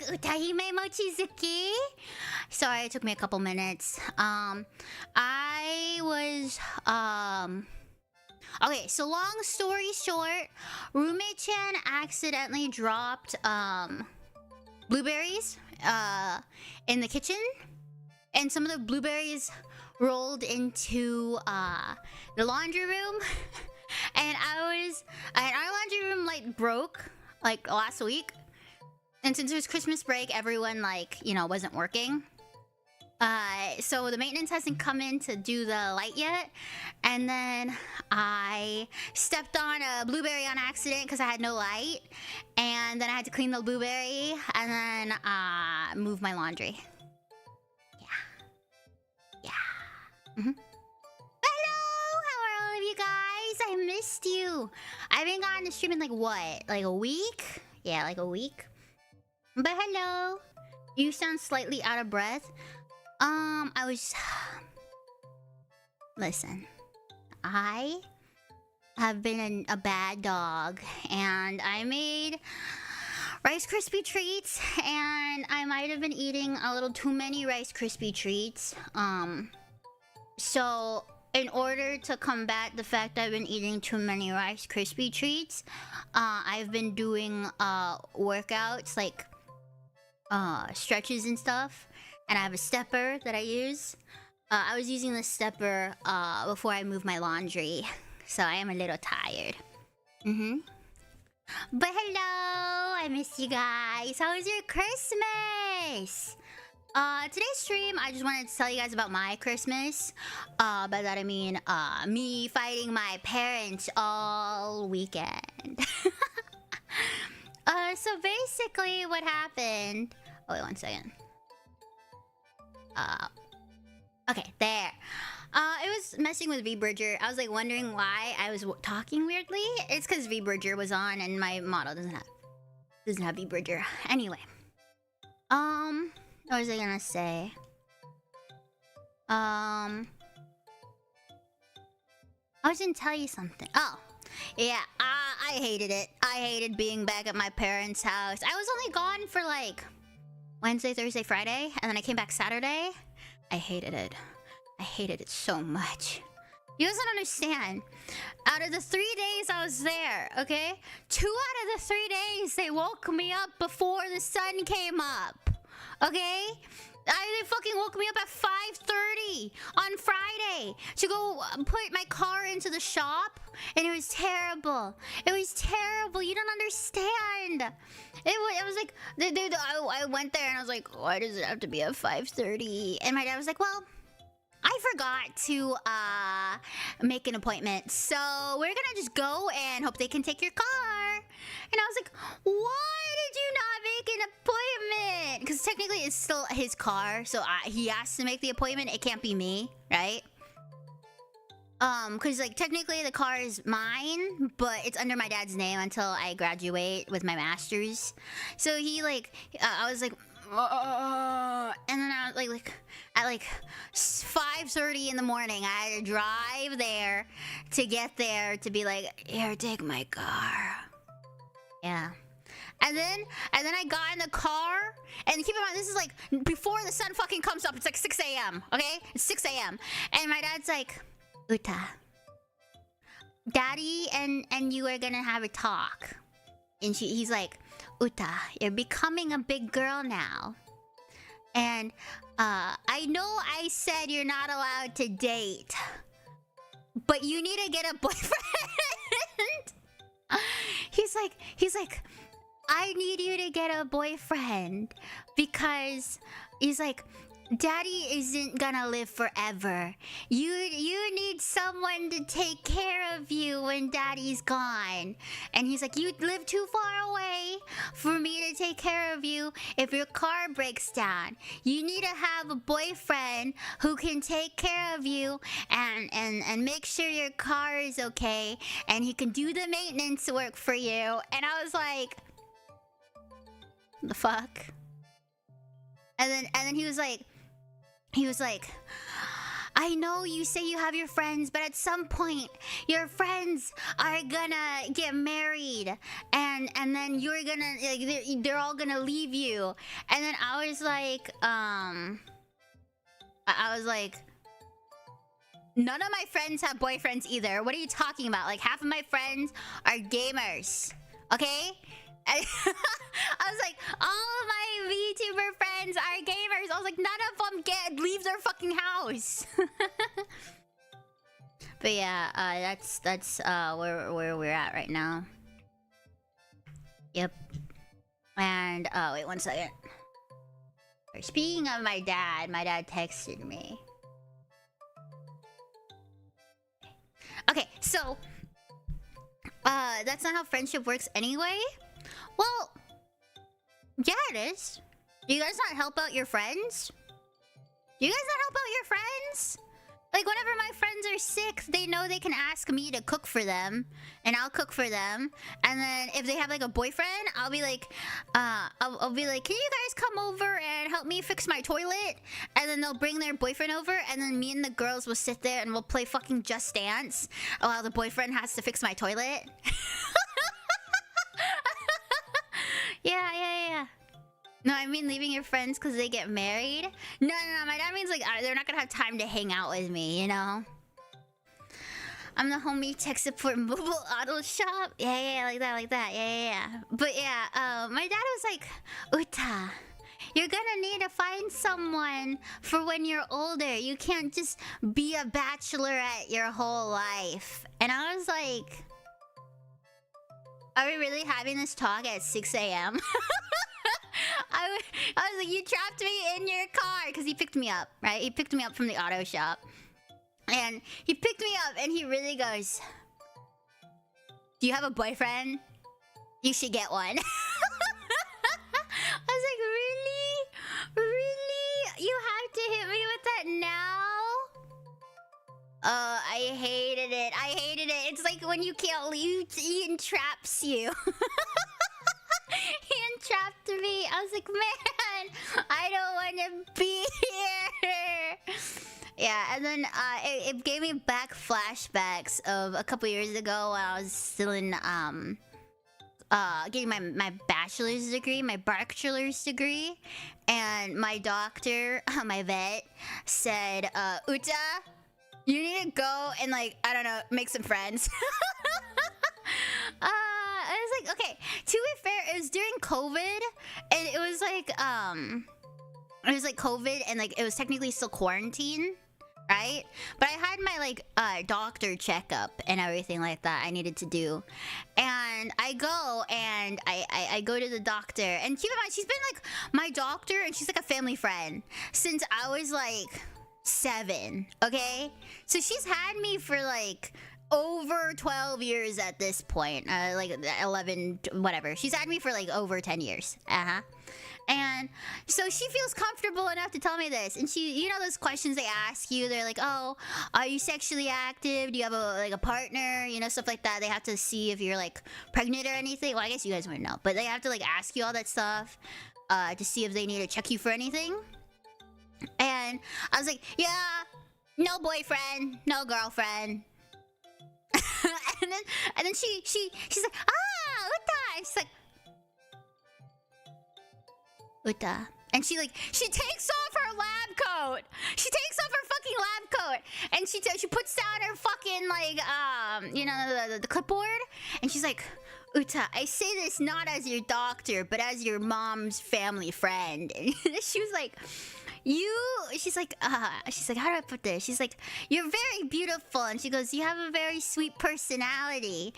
Utahime Mochizuki. Sorry, it took me a couple minutes. I was okay, so long story short, roommate-chan accidentally dropped blueberries in the kitchen, and some of the blueberries rolled into the laundry room. And our laundry room light broke like last week. And since it was Christmas break, everyone wasn't working. So the maintenance hasn't come in to do the light yet. And then I stepped on a blueberry on accident because I had no light. And then I had to clean the blueberry and then move my laundry. Yeah. Hello! How are all of you guys? I missed you. I haven't gotten to stream in like what? Like a week? Yeah, like a week. But hello. You sound slightly out of breath. Listen. I have been a bad dog, and I made Rice Krispie treats, and I might have been eating a little too many Rice Krispie treats. So in order to combat the fact that I've been eating too many Rice Krispie treats, I've been doing workouts like stretches and stuff, and I have a stepper that I use. I was using the stepper before I moved my laundry, so I am a little tired. But hello, I miss you guys. How was your Christmas? Today's stream, I just wanted to tell you guys about my Christmas. By that I mean me fighting my parents all weekend. So basically what happened... Oh, wait, one second. Okay, there. It was messing with VBridger. I was like wondering why I was talking weirdly. It's because VBridger was on and my model doesn't have VBridger. Anyway. What was I gonna say? I was gonna tell you something. Oh, yeah, I hated it. I hated being back at my parents' house. I was only gone for like Wednesday, Thursday, Friday, and then I came back Saturday. I hated it. I hated it so much. You guys don't understand. Out of the 3 days I was there, okay? 2 out of the 3 days, they woke me up before the sun came up. Okay? They fucking woke me up at 5:30 on Friday to go put my car into the shop, and it was terrible. It was terrible. You don't understand. It was like, I went there and I was like, why does it have to be at 5:30? And my dad was like, well, I forgot to make an appointment, so we're gonna just go and hope they can take your car. And I was like, why did you not make an appointment? Because technically it's still his car, so he has to make the appointment. It can't be me, right? Because like technically the car is mine, but it's under my dad's name until I graduate with my master's. So he I was like, and then I was like at like 5:30 in the morning, I had to drive there to get there to be like, here, take my car. Yeah. And then I got in the car, and keep in mind, this is like before the sun fucking comes up. It's like 6 a.m. Okay, it's 6 a.m. and my dad's like, Uta, Daddy and you are gonna have a talk. And he's like, Uta, you're becoming a big girl now. And I know I said you're not allowed to date, but you need to get a boyfriend. He's like, I need you to get a boyfriend because he's like, Daddy isn't gonna live forever. You need someone to take care of you when Daddy's gone. And he's like, you live too far away for me to take care of you if your car breaks down. You need to have a boyfriend who can take care of you and make sure your car is okay, and he can do the maintenance work for you. And I was like, the fuck? And then he was like, I know you say you have your friends, but at some point, your friends are gonna get married, and then you're gonna like they're all gonna leave you. And then I was like, I was like, none of my friends have boyfriends either. What are you talking about? Like half of my friends are gamers. Okay? I was like, all of my VTuber friends are gamers. I was like, none of them leave their fucking house. But yeah, that's where we're at right now. Yep. And wait 1 second. Speaking of my dad texted me. Okay, so that's not how friendship works anyway. Well, yeah, it is. Do you guys not help out your friends? Do you guys not help out your friends? Like, whenever my friends are sick, they know they can ask me to cook for them, and I'll cook for them. And then if they have like a boyfriend, I'll be like, I'll be like, can you guys come over and help me fix my toilet? And then they'll bring their boyfriend over, and then me and the girls will sit there and we'll play fucking Just Dance while the boyfriend has to fix my toilet. Yeah. No, I mean leaving your friends because they get married. No. My dad means like they're not gonna have time to hang out with me, you know? I'm the homie tech support mobile auto shop. Yeah, like that. Yeah. But yeah, my dad was like, Uta, you're gonna need to find someone for when you're older. You can't just be a bachelorette your whole life. And I was like, are we really having this talk at 6 a.m.? I was like, you trapped me in your car. Because he picked me up, right? He picked me up from the auto shop. And he picked me up and he really goes, do you have a boyfriend? You should get one. I was like, really? Really? You have to hit me with that now? I hated it. It's like when you can't leave, he entraps you. He entrapped me. I was like, man, I don't want to be here. Yeah, and then it gave me back flashbacks of a couple years ago when I was still in getting my bachelor's degree, my bachelor's degree, and my doctor, my vet, said, Uta, you need to go and like, I don't know, make some friends. I was like, okay, to be fair, it was during COVID, and it was like COVID, and like it was technically still quarantine, right? But I had my like doctor checkup and everything like that I needed to do, and I go and I go to the doctor, and keep in mind she's been like my doctor, and she's like a family friend since I was like 7, okay? So she's had me for like over 12 years at this point, like 11, whatever. She's had me for like over 10 years. And so she feels comfortable enough to tell me this. And she, you know those questions they ask you, they're like, oh, are you sexually active? Do you have a partner? You know, stuff like that. They have to see if you're like pregnant or anything. Well, I guess you guys wouldn't know, but they have to like ask you all that stuff to see if they need to check you for anything. And I was like, yeah, no boyfriend, no girlfriend. and then she's like, Uta, and she's like, Uta, and she takes off her lab coat. She takes off her fucking lab coat, and she puts down her fucking like you know, the clipboard, and she's like, Uta, I say this not as your doctor, but as your mom's family friend. And she was like, she's like, how do I put this? She's like, you're very beautiful. And she goes, you have a very sweet personality,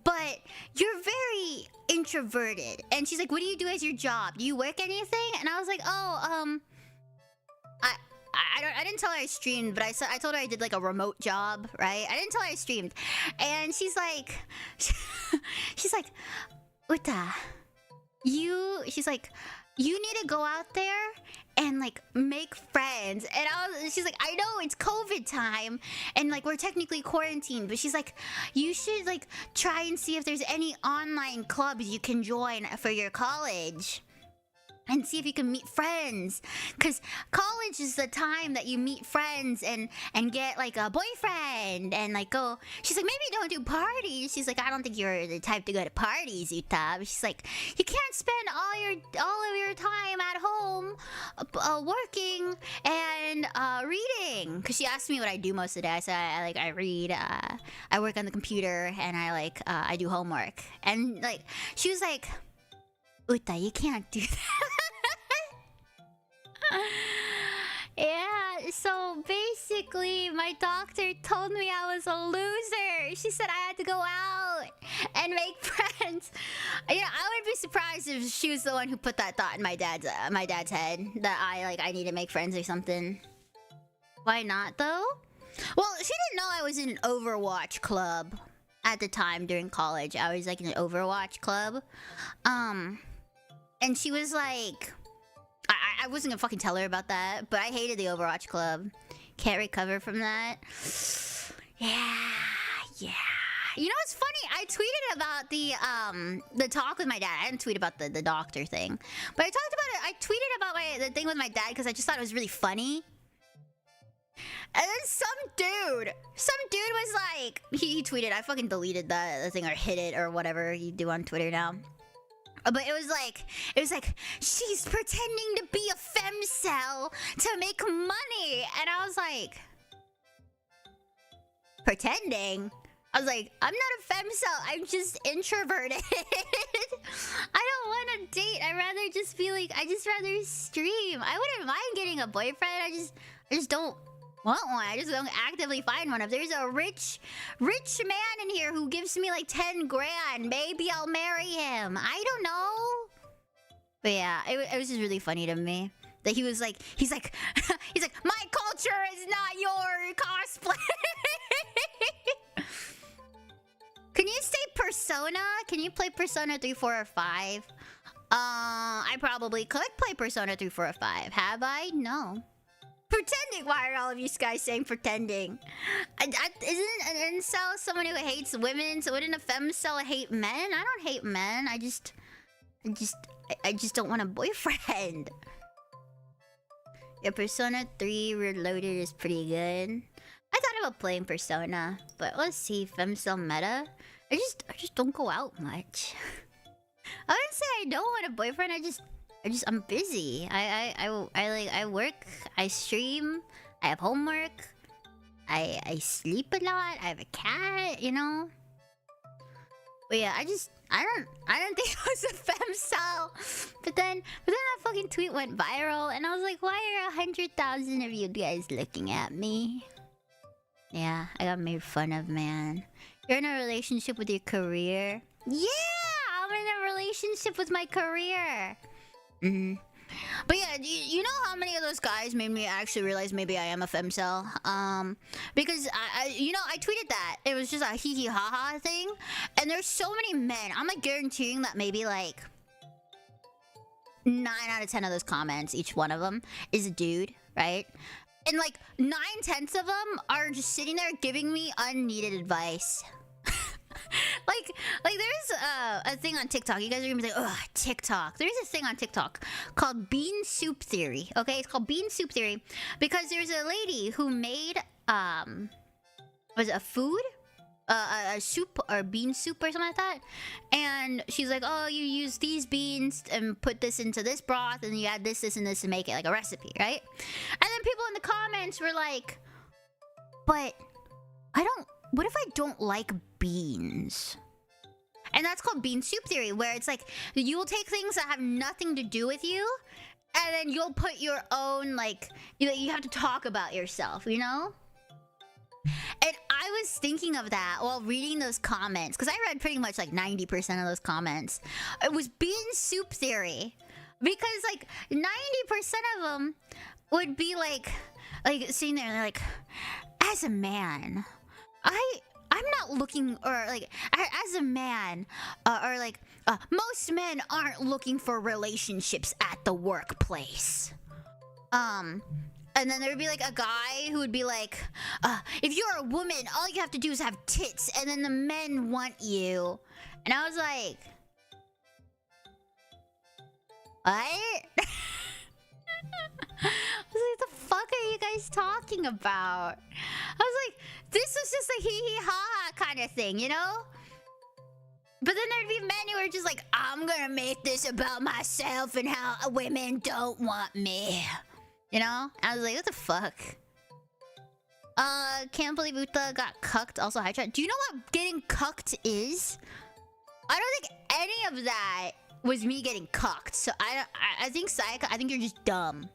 but you're very introverted. And she's like, what do you do as your job? Do you work anything? And I was like, oh, I didn't tell her I streamed, but I told her I did like a remote job, right? I didn't tell her I streamed. And she's like, Uta, she's like, you need to go out there and like make friends. And she's like, I know it's COVID time and like we're technically quarantined, but she's like, you should like try and see if there's any online clubs you can join for your college. and see if you can meet friends, because college is the time that you meet friends and get like a boyfriend and like go. She's like, maybe don't do parties. She's like, I don't think you're the type to go to parties, Utah. She's like, you can't spend all of your time at home working and reading, because she asked me what I do most of the day. I said I read, I work on the computer, and I do homework. And like she was like, Uta, you can't do that. Yeah, so basically my doctor told me I was a loser. She said I had to go out and make friends. You know, I would be surprised if she was the one who put that thought in my dad's head, that I need to make friends or something. Why not though? Well, she didn't know I was in an Overwatch club at the time during college. I was like in an Overwatch club. And she was like, I wasn't gonna fucking tell her about that, but I hated the Overwatch club. Can't recover from that. Yeah. You know, it's funny. I tweeted about the talk with my dad. I didn't tweet about the doctor thing, but I talked about it. I tweeted about the thing with my dad because I just thought it was really funny. And then some dude was like, he tweeted. I fucking deleted the thing or hid it or whatever you do on Twitter now. But it was like, she's pretending to be a femcel to make money. And I was like, pretending? I was like, I'm not a femcel. I'm just introverted. I don't want to date. I'd rather just be like, I just rather stream. I wouldn't mind getting a boyfriend. I just don't want one. I just don't actively find one. If there's a rich man in here who gives me like 10 grand, maybe I'll marry him. I don't know. But yeah, it was just really funny to me that he's like, my culture is not your cosplay. Can you say Persona? Can you play Persona 3, 4, or 5? I probably could play Persona 3, 4, or 5. Have I? No. Pretending? Why are all of you guys saying pretending? Isn't an incel someone who hates women? So wouldn't a femcel hate men? I don't hate men. I just don't want a boyfriend. Yeah, Persona 3 Reloaded is pretty good. I thought about playing Persona, but let's see, femcel meta. I just don't go out much. I wouldn't say I don't want a boyfriend. I'm busy. I work, I stream, I have homework, I sleep a lot, I have a cat, you know? But yeah, I don't think I was a femcel. But then that fucking tweet went viral, and I was like, why are 100,000 of you guys looking at me? Yeah, I got made fun of, man. You're in a relationship with your career? Yeah, I'm in a relationship with my career. But yeah, you know how many of those guys made me actually realize maybe I am a femcel? Because I tweeted that. It was just a hee hee ha ha thing. And there's so many men. I'm like guaranteeing that maybe like 9 out of 10 of those comments, each one of them, is a dude, right? And like 9/10 of them are just sitting there giving me unneeded advice. like there's a thing on TikTok. You guys are gonna be like, ugh, TikTok. There's a thing on TikTok called Bean Soup Theory. Okay, it's called Bean Soup Theory because there's a lady who made was it a food? A soup or bean soup or something like that, and she's like, oh, you use these beans and put this into this broth, and you add this and this to make it like a recipe, right? And then people in the comments were like, but what if I don't like beans? And that's called Bean Soup Theory, where it's like you will take things that have nothing to do with you, and then you'll put your own, like, you have to talk about yourself, you know? And I was thinking of that while reading those comments, because I read pretty much like 90% of those comments. It was Bean Soup Theory, because like 90% of them would be like sitting there and they're like, as a man, I'm not looking, or like as a man, or like most men aren't looking for relationships at the workplace. And then there would be like a guy who would be like, if you're a woman, all you have to do is have tits, and then the men want you. And I was like, What? I was like, what the fuck are you guys talking about? I was like, this was just a hee hee ha ha kind of thing, you know? But then there'd be men who are just like, I'm gonna make this about myself and how women don't want me. You know? I was like, what the fuck? Can't believe Uta got cucked. Also, hi chat. Do you know what getting cucked is? I don't think any of that was me getting cucked. So I think Sayaka, I think you're just dumb.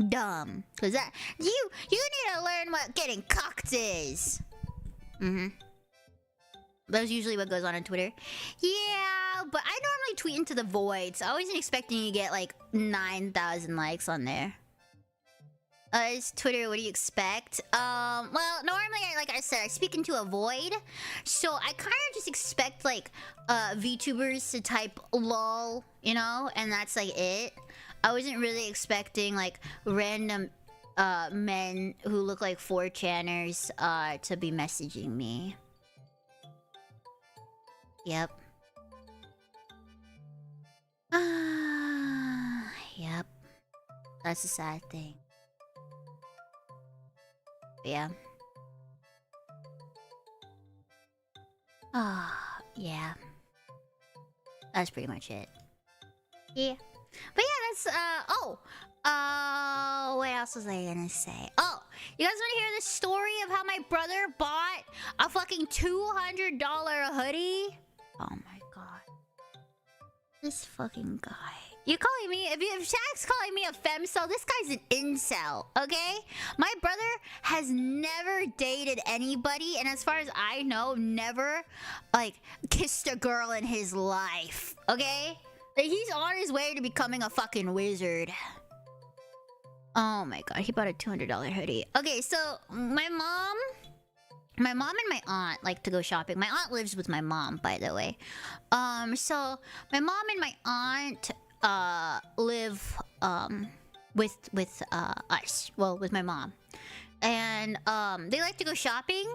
Dumb. Cause that you need to learn what getting cucked is. That's usually what goes on Twitter. Yeah, but I normally tweet into the void, so I wasn't expecting you to get like 9,000 likes on there. It's Twitter, what do you expect? Well, normally, like I said, I speak into a void. So I kind of just expect, like, VTubers to type lol, you know? And that's, like, it. I wasn't really expecting, like, random, men who look like 4chaners, to be messaging me. Yep. Yep. That's a sad thing. Yeah. Yeah. That's pretty much it. Yeah. But yeah, that's what else was I gonna say? Oh, you guys wanna hear the story of how my brother bought a fucking $200 hoodie? Oh my god. This fucking guy. You calling me, if Shaq's calling me a femcel, this guy's an incel, okay? My brother has never dated anybody, and as far as I know, never, like, kissed a girl in his life, okay? Like, he's on his way to becoming a fucking wizard. Oh my god, he bought a $200 hoodie. Okay, so, my mom and my aunt like to go shopping. My aunt lives with my mom, by the way. So, my mom and my aunt live with us, well, with my mom, and they like to go shopping,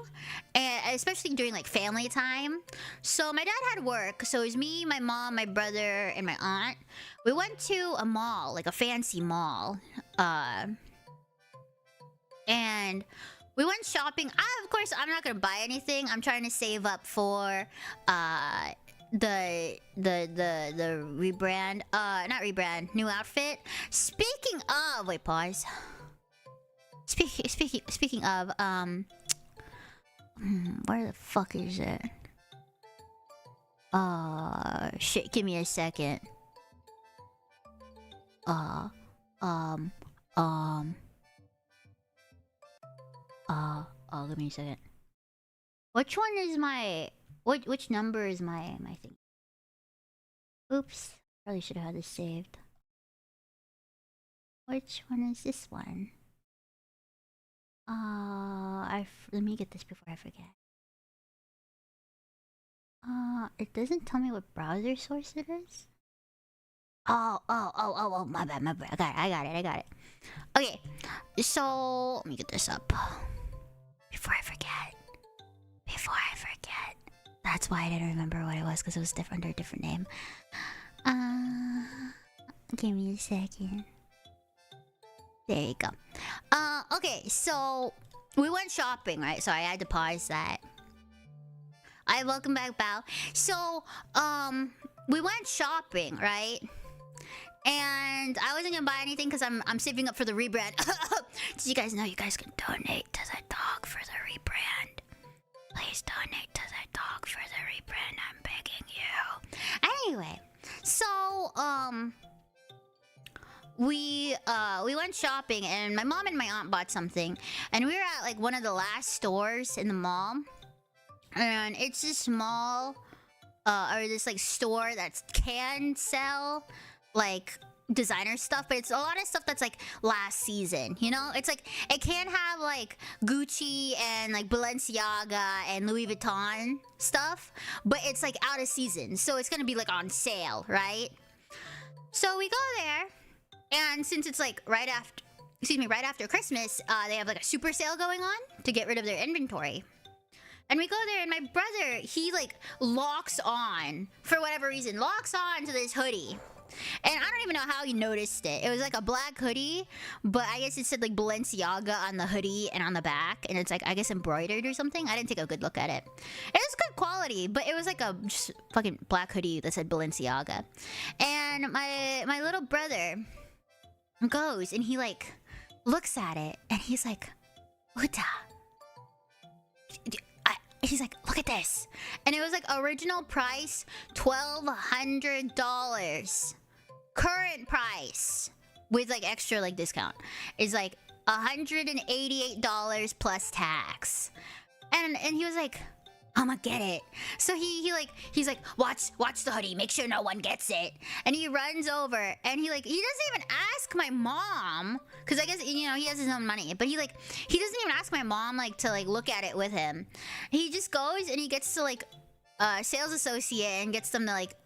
and especially during like family time. So my dad had work, so it was me, my mom, my brother, and my aunt. We went to a mall, like a fancy mall, and we went shopping. Of course, I'm not gonna buy anything. I'm trying to save up for the rebrand, not rebrand, new outfit. Speaking of, wait, pause. Speaking of, where the fuck is it? Shit, give me a second. Give me a second. Which one is my... Which number is my thing? Oops. Probably should have had this saved. Which one is this one? Let me get this before I forget. It doesn't tell me what browser source it is. Oh, my bad. I got it. Okay, so let me get this up before I forget. That's why I didn't remember what it was, because it was under a different name. Give me a second. There you go. Okay, so we went shopping, right? So I had to pause that. Welcome back, Bao. So, we went shopping, right? And I wasn't gonna buy anything because I'm saving up for the rebrand. Did you guys know you guys can donate to the dog for the rebrand? Please donate to the dog for the rebrand. I'm begging you. Anyway, so we went shopping, and my mom and my aunt bought something, and we were at like one of the last stores in the mall, and it's this small or this like store that can sell like designer stuff, but it's a lot of stuff that's like last season, you know? It's like it can have like Gucci and like Balenciaga and Louis Vuitton stuff, but it's like out of season, so it's gonna be like on sale, right? So we go there, and since it's like right after Christmas, they have like a super sale going on to get rid of their inventory. And we go there, and my brother, he like locks on, for whatever reason, to this hoodie. And I don't even know how he noticed it. It was like a black hoodie, but I guess it said like Balenciaga on the hoodie and on the back, and it's like, I guess, embroidered or something. I didn't take a good look at it. It was good quality, but it was like a just fucking black hoodie that said Balenciaga. And my little brother goes and he like looks at it and he's like, Uta. He's like, look at this. And it was like original price $1,200. Current price with like extra like discount is like $188 plus tax. And he was like, I'ma get it. So he's like, watch the hoodie, make sure no one gets it. And he runs over and he doesn't even ask my mom, because I guess, you know, he has his own money, but he doesn't even ask my mom like to like look at it with him. He just goes and he gets to like sales associate and gets them to like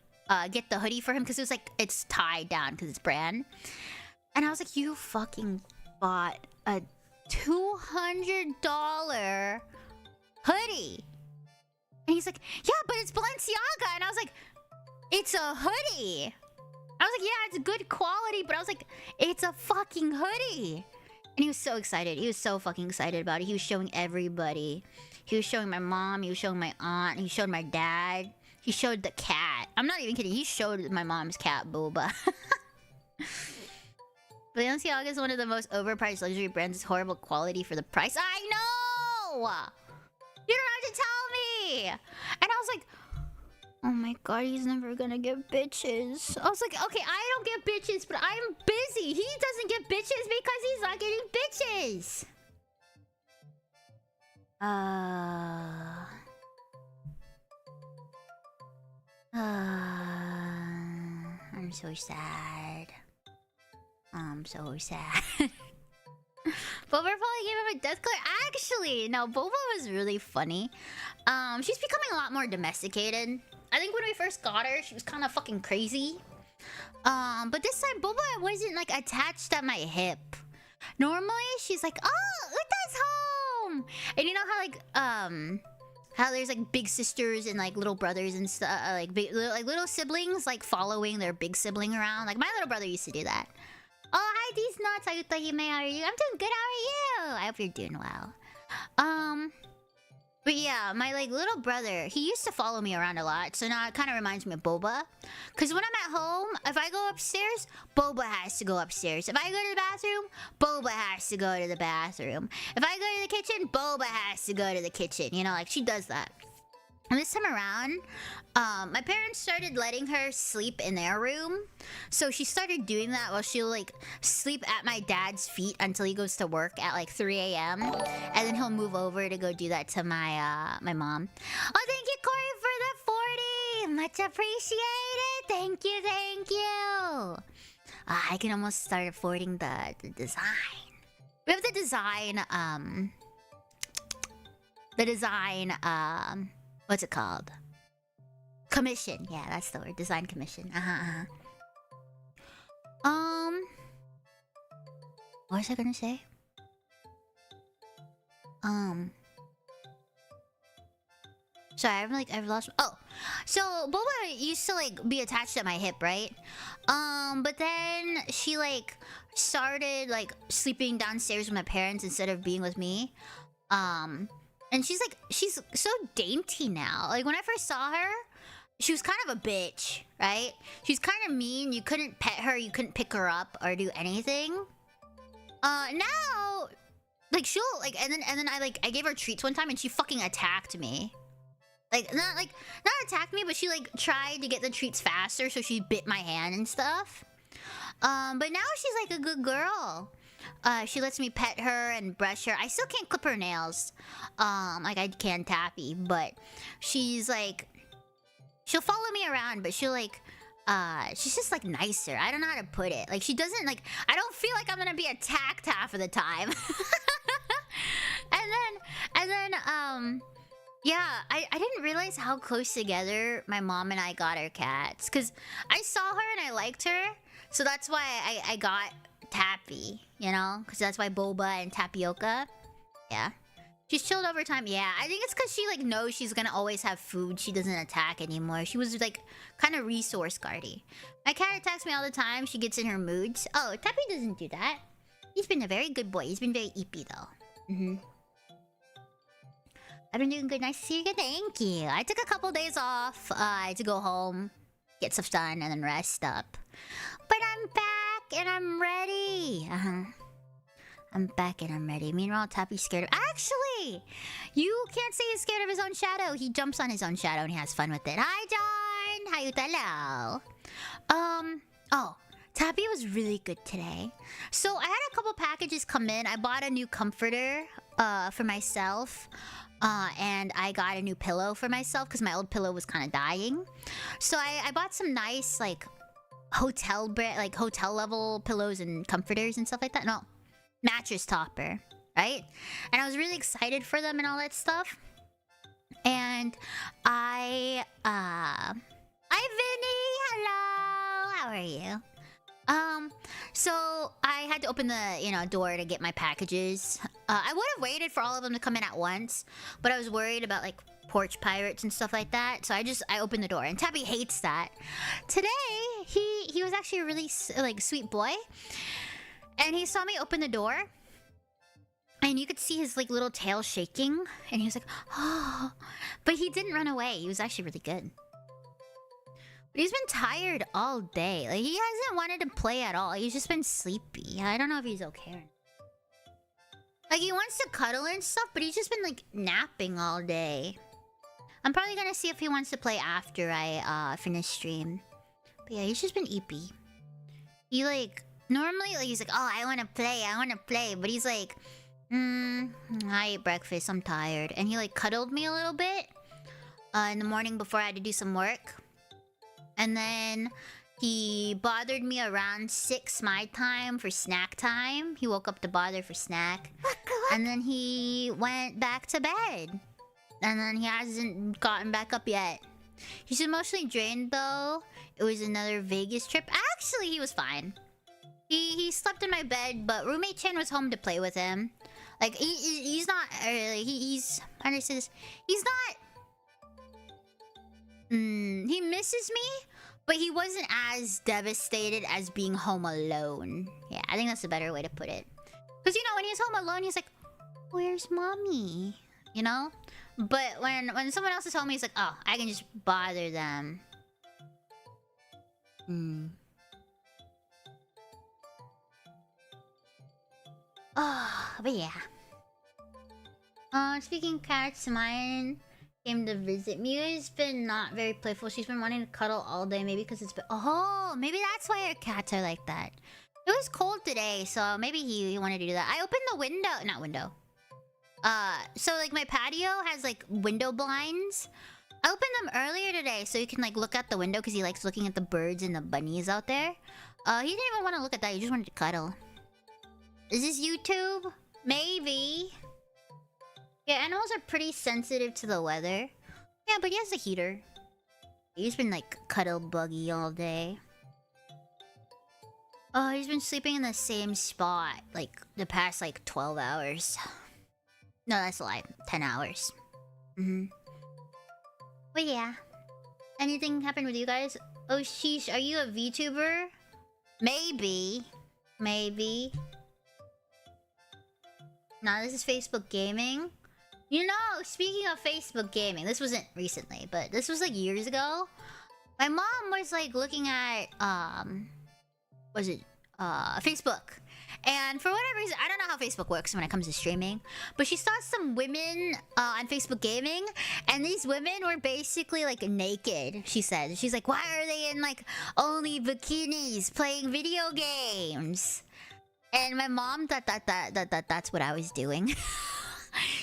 get the hoodie for him, because it was like, it's tied down because it's brand. And I was like, you fucking bought a $200 hoodie. And he's like, yeah, but it's Balenciaga. And I was like, it's a hoodie. I was like, yeah, it's good quality, but I was like, it's a fucking hoodie. And he was so excited. He was so fucking excited about it. He was showing everybody. He was showing my mom. He was showing my aunt. He showed my dad. He showed the cat. I'm not even kidding. He showed my mom's cat, Boba. Balenciaga is one of the most overpriced luxury brands. It's horrible quality for the price. I know! You don't have to tell me! And I was like, oh my god, he's never gonna get bitches. I was like, okay, I don't get bitches, but I'm busy. He doesn't get bitches because he's not getting bitches. I'm so sad. I'm so sad. Boba probably gave him a death glare. Actually, no, Boba was really funny. She's becoming a lot more domesticated. I think when we first got her, she was kind of fucking crazy. But this time, Boba wasn't like attached at my hip. Normally, she's like, oh, Uta's home! And you know how like, how there's like big sisters and like little brothers and stuff, like little siblings like following their big sibling around. Like my little brother used to do that. Oh, hi, these nuts. Utahime, how are you? I'm doing good. How are you? I hope you're doing well. But yeah, my like little brother, he used to follow me around a lot. So now it kind of reminds me of Boba. Because when I'm at home, if I go upstairs, Boba has to go upstairs. If I go to the bathroom, Boba has to go to the bathroom. If I go to the kitchen, Boba has to go to the kitchen. You know, like she does that. And this time around, my parents started letting her sleep in their room. So she started doing that while she'll like sleep at my dad's feet until he goes to work at like 3 a.m. And then he'll move over to go do that to my my mom. Oh, thank you, Corey, for the 40. Much appreciated. Thank you, thank you. I can almost start affording the design. We have the design, what's it called? Commission. Yeah, that's the word. Design commission. What was I gonna say? Sorry, I've lost. Oh, so Boba used to like be attached at my hip, right? But then she like started like sleeping downstairs with my parents instead of being with me. And she's so dainty now. Like when I first saw her, she was kind of a bitch, right? She's kind of mean. You couldn't pet her, you couldn't pick her up or do anything. Now, like she'll like, and then I gave her treats one time and she fucking attacked me. Not attacked me, but she like tried to get the treats faster, so she bit my hand and stuff. But now she's like a good girl. She lets me pet her and brush her. I still can't clip her nails. Like I can Tappy, but she's like, she'll follow me around, but she'll like, she's just like nicer. I don't know how to put it. Like she doesn't like, I don't feel like I'm gonna be attacked half of the time. and then, yeah, I didn't realize how close together my mom and I got our cats. Cause I saw her and I liked her. So that's why I got Tappy, you know? Because that's why Boba and Tapioca. Yeah. She's chilled over time. Yeah, I think it's because she like knows she's gonna always have food. She doesn't attack anymore. She was like kind of resource guardy. My cat attacks me all the time. She gets in her moods. Oh, Tappy doesn't do that. He's been a very good boy. He's been very eepy though. I've been doing good. Nice to see you again. Thank you. I took a couple days off to go home, get stuff done, and then rest up. But I'm back and I'm ready. I'm back and I'm ready. Meanwhile, Tappy's scared of... Actually! You can't say he's scared of his own shadow. He jumps on his own shadow and he has fun with it. Hi, John! Hi, Utalo. Oh. Tappy was really good today. So, I had a couple packages come in. I bought a new comforter for myself. And I got a new pillow for myself because my old pillow was kind of dying. So, I bought some nice, like, hotel level pillows and comforters and stuff like that. No. Mattress topper, right? And I was really excited for them and all that stuff. And hi Vinny, hello, how are you? So I had to open the door to get my packages. I would have waited for all of them to come in at once, but I was worried about like porch pirates and stuff like that. So I opened the door, and Tabby hates that. Today he was actually a really like sweet boy. And he saw me open the door. And you could see his like little tail shaking. And he was like, oh. But he didn't run away. He was actually really good. But he's been tired all day. Like he hasn't wanted to play at all. He's just been sleepy. I don't know if he's okay or not. Like he wants to cuddle and stuff, but he's just been like napping all day. I'm probably gonna see if he wants to play after I finish stream. But yeah, he's just been eepy. He like... Normally, like, he's like, oh, I want to play. But he's like, I ate breakfast, I'm tired. And he, like, cuddled me a little bit in the morning before I had to do some work. And then he bothered me around 6 my time for snack time. He woke up to bother for snack. And then he went back to bed. And then he hasn't gotten back up yet. He's emotionally drained, though. It was another Vegas trip. Actually, he was fine. He slept in my bed, but roommate Chen was home to play with him. Like he's not he's not. He misses me, but he wasn't as devastated as being home alone. Yeah, I think that's a better way to put it. Because when he's home alone, he's like, "Where's mommy?" You know. But when someone else is home, he's like, "Oh, I can just bother them." But yeah. Speaking of cats, mine came to visit me. It's been not very playful. She's been wanting to cuddle all day, maybe because it's been... Oh, maybe that's why her cats are like that. It was cold today, so maybe he wanted to do that. I opened the window... Not window. So like my patio has like window blinds. I opened them earlier today so you can like look out the window because he likes looking at the birds and the bunnies out there. He didn't even want to look at that. He just wanted to cuddle. Is this YouTube? Maybe. Yeah, animals are pretty sensitive to the weather. Yeah, but he has a heater. He's been like cuddle buggy all day. Oh, he's been sleeping in the same spot like the past like 12 hours. No, that's a lie. 10 hours. But yeah. Anything happened with you guys? Oh, sheesh. Are you a VTuber? Maybe. Maybe. Nah, this is Facebook gaming. Speaking of Facebook gaming, this wasn't recently, but this was like years ago. My mom was like looking at Facebook. And for whatever reason, I don't know how Facebook works when it comes to streaming, but she saw some women on Facebook gaming, and these women were basically like naked, she said. She's like, why are they in like only bikinis playing video games? And my mom thought that's what I was doing.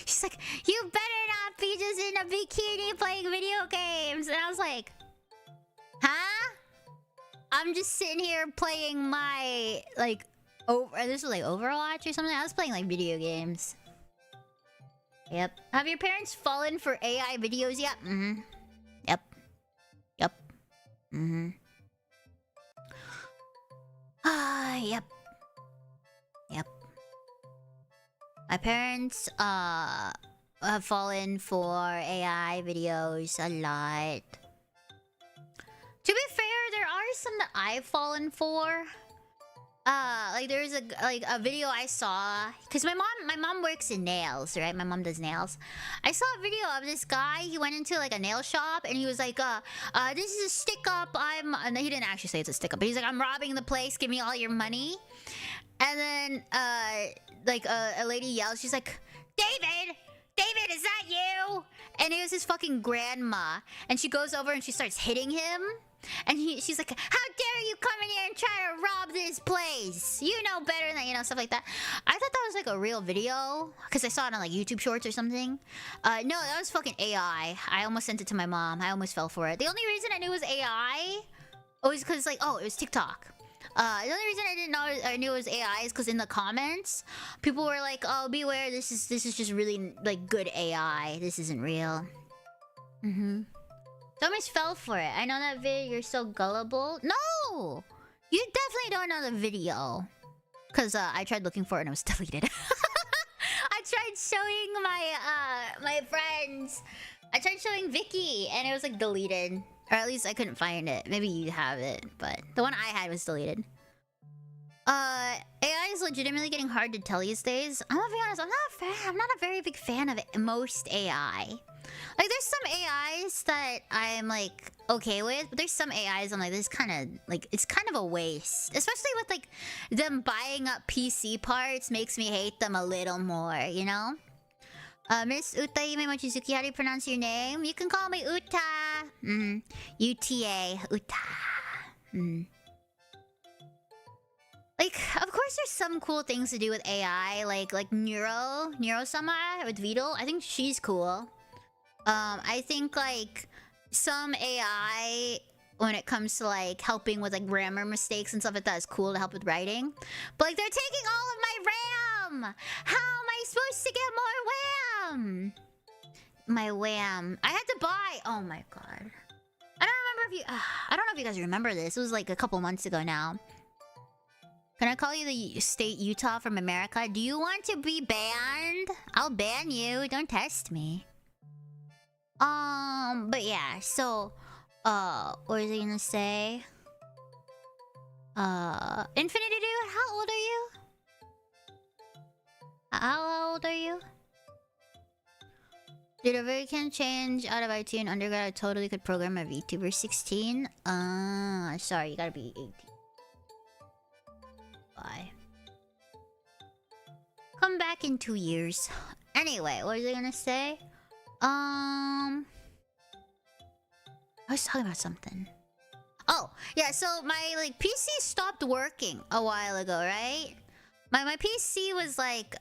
She's like, you better not be just in a bikini playing video games. And I was like, huh? I'm just sitting here playing my, like, this was like Overwatch or something. I was playing like video games. Yep. Have your parents fallen for AI videos yet? Yep. Yep. Yep. Yep. My parents, have fallen for AI videos a lot. To be fair, there are some that I've fallen for. Like there's a video I saw, because my mom works in nails, right? My mom does nails. I saw a video of this guy. He went into like a nail shop and he was like, this is a stick up. And he didn't actually say it's a stick up, but he's like, I'm robbing the place. Give me all your money. And then like a lady yells. She's like, David, is that you? And it was his fucking grandma. And she goes over and she starts hitting him. And she's like, how dare you come in here and try to rob this place? You know better than that, you know, stuff like that. I thought that was like a real video, because I saw it on like YouTube Shorts or something. No, that was fucking AI. I almost sent it to my mom. I almost fell for it. The only reason I knew it was AI was because like, oh, it was TikTok. The only reason I knew it was AI is because in the comments, people were like, oh, beware, this is just really like good AI. This isn't real. So almost fell for it. I know that video, you're so gullible. No! You definitely don't know the video. Because I tried looking for it and it was deleted. I tried showing my friends. I tried showing Vicky and it was like deleted. Or at least I couldn't find it. Maybe you have it, but the one I had was deleted. AI is legitimately getting hard to tell these days. I'm gonna be honest, I'm not a very big fan of most AI. Like, there's some AIs that I'm, like, okay with, but there's some AIs I'm like, this kind of, like, it's kind of a waste. Especially with, like, them buying up PC parts makes me hate them a little more, you know? Miss Utahime Mochizuki, how do you pronounce your name? You can call me Uta. UTA. Uta. Like, of course there's some cool things to do with AI, like Neuro-sama with Beetle. I think she's cool. I think, like, some AI, when it comes to, like, helping with, like, grammar mistakes and stuff like that is cool to help with writing. But, like, they're taking all of my RAM! How am I supposed to get more RAM? My RAM. I had to buy... Oh, my God. I don't know if you guys remember this. It was, like, a couple months ago now. Can I call you the state Utah from America? Do you want to be banned? I'll ban you. Don't test me. But yeah, so, what was I gonna say? Infinity Dude, how old are you? How old are you? Did a very can change out of iTunes undergrad? I totally could program a VTuber 16. Sorry, you gotta be 18. Bye. Come back in 2 years. Anyway, what was I gonna say? I was talking about something. Oh, yeah, so my, like, PC stopped working a while ago, right? My PC was, like,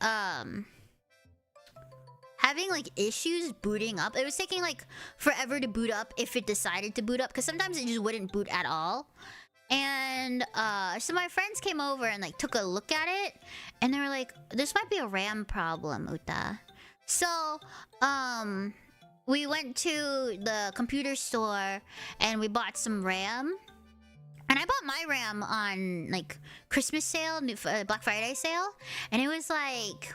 having, like, issues booting up. It was taking, like, forever to boot up if it decided to boot up, because sometimes it just wouldn't boot at all. And, so my friends came over and, like, took a look at it, and they were like, this might be a RAM problem, Uta. So, we went to the computer store and we bought some RAM. And I bought my RAM on, like, Christmas sale, Black Friday sale. And it was like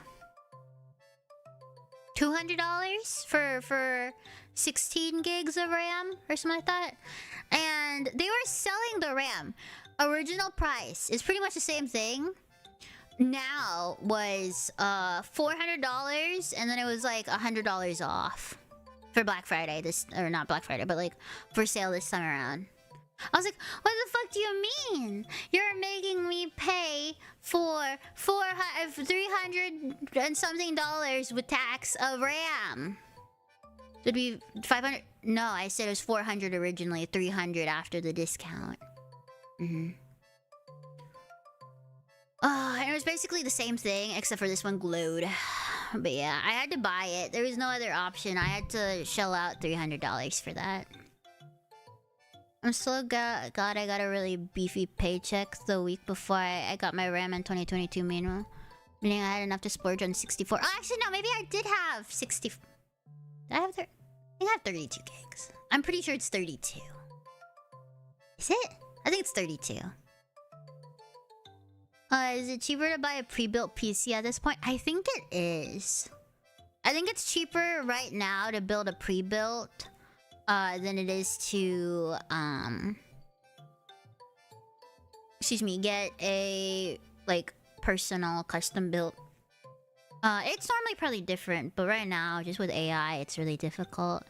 $200 for 16 gigs of RAM or something like that. And they were selling the RAM. Original price is pretty much the same thing. Now was $400, and then it was like $100 off for Black Friday. Or not Black Friday, but like for sale this time around. I was like, what the fuck do you mean? You're making me pay for $300 and something with tax of RAM. It'd be 500. No, I said it was 400 originally, 300 after the discount. And it was basically the same thing, except for this one glowed. But yeah, I had to buy it. There was no other option. I had to shell out $300 for that. I'm so glad I got a really beefy paycheck the week before I got my RAM in 2022, meaning I had enough to splurge on 64. Oh, actually, no, maybe I did have 60... Did I have... I think I have 32 gigs. I'm pretty sure it's 32. Is it? I think it's 32. Is it cheaper to buy a pre-built PC at this point? I think it is. I think it's cheaper right now to build a pre-built than it is to excuse me, get a like personal custom built. It's normally probably different, but right now, just with AI, it's really difficult.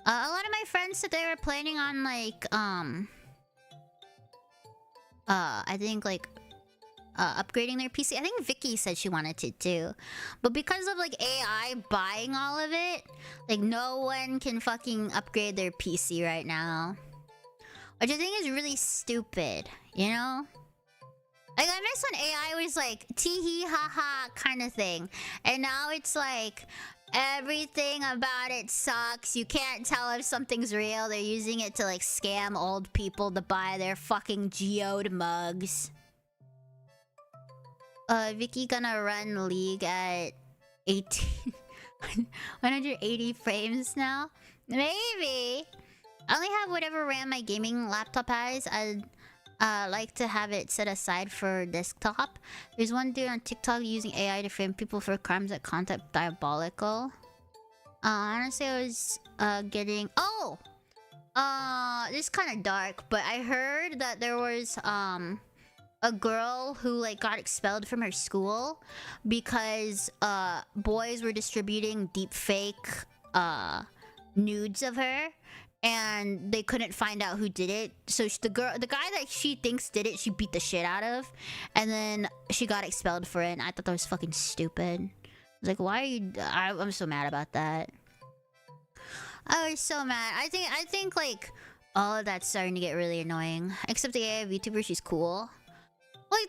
A lot of my friends said they were planning on like I think like upgrading their PC. I think Vicky said she wanted to too. But because of like AI buying all of it, like no one can fucking upgrade their PC right now. Which I think is really stupid, you know? Like I miss when AI was like tee hee ha ha kind of thing. And now it's like everything about it sucks. You can't tell if something's real. They're using it to like scam old people to buy their fucking geode mugs. Vicky gonna run League at 18... 180 frames now? Maybe! I only have whatever RAM my gaming laptop has. I'd like to have it set aside for desktop. There's one dude on TikTok using AI to frame people for crimes that content diabolical. Honestly, I was getting... Oh! This is kind of dark, but I heard that there was a girl who like got expelled from her school because boys were distributing deepfake nudes of her, and they couldn't find out who did it. So the guy that she thinks did it, she beat the shit out of, and then she got expelled for it. And I thought that was fucking stupid. I was like, why are you? I'm so mad about that. I was so mad. I think like all of that's starting to get really annoying. Except the AI VTuber, she's cool. I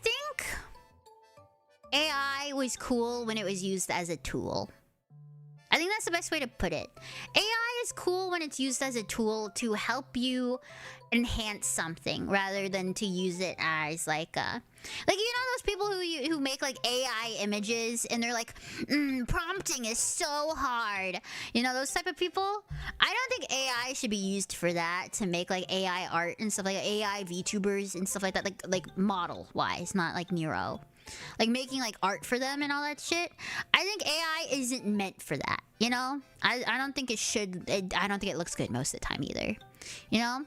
think AI was cool when it was used as a tool. I think that's the best way to put it. AI is cool when it's used as a tool to help you enhance something rather than to use it as like a... Like, you know those people who make like AI images and they're like, prompting is so hard. You know, those type of people? I don't think AI should be used for that, to make like AI art and stuff like that. AI VTubers and stuff like that, like model-wise, not like Nero. Like making like art for them and all that shit. I think AI isn't meant for that, you know? I don't think it should... I don't think it looks good most of the time either. You know?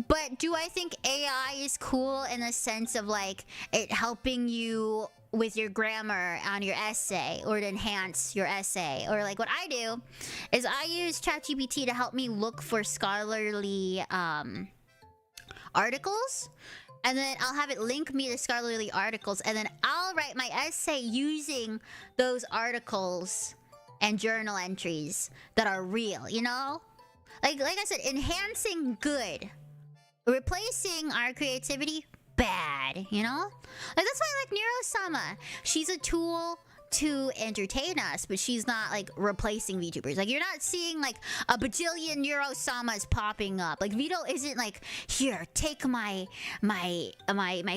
But do I think AI is cool in the sense of like it helping you with your grammar on your essay or to enhance your essay? Or like what I do is I use ChatGPT to help me look for scholarly articles. And then I'll have it link me to scholarly articles, and then I'll write my essay using those articles and journal entries that are real, you know? Like I said, enhancing good. Replacing our creativity bad, you know? Like that's why I like Nero-sama. She's a tool to entertain us, but she's not like replacing VTubers. Like you're not seeing like a bajillion Nero-samas popping up. Like Vito isn't like, here, take my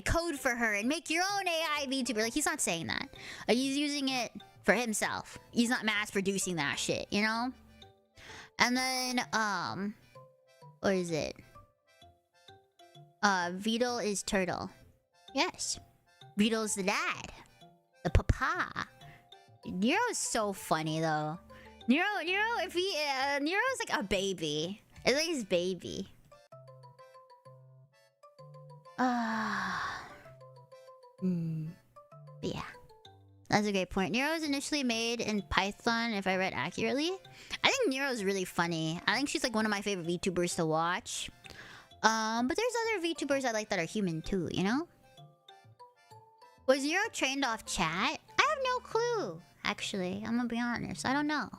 code for her and make your own AI VTuber. Like he's not saying that. Like, he's using it for himself. He's not mass producing that shit, you know? And then what is it? Vito is turtle. Yes. Vito's the dad. The papa. Nero is so funny though. Nero, if he, Nero's like a baby. It's like his baby. Yeah. That's a great point. Nero was initially made in Python, if I read accurately. I think Nero's really funny. I think she's like one of my favorite VTubers to watch. But there's other VTubers I like that are human too, you know? Was Nero trained off chat? I have no clue, actually. I'm gonna be honest. I don't know.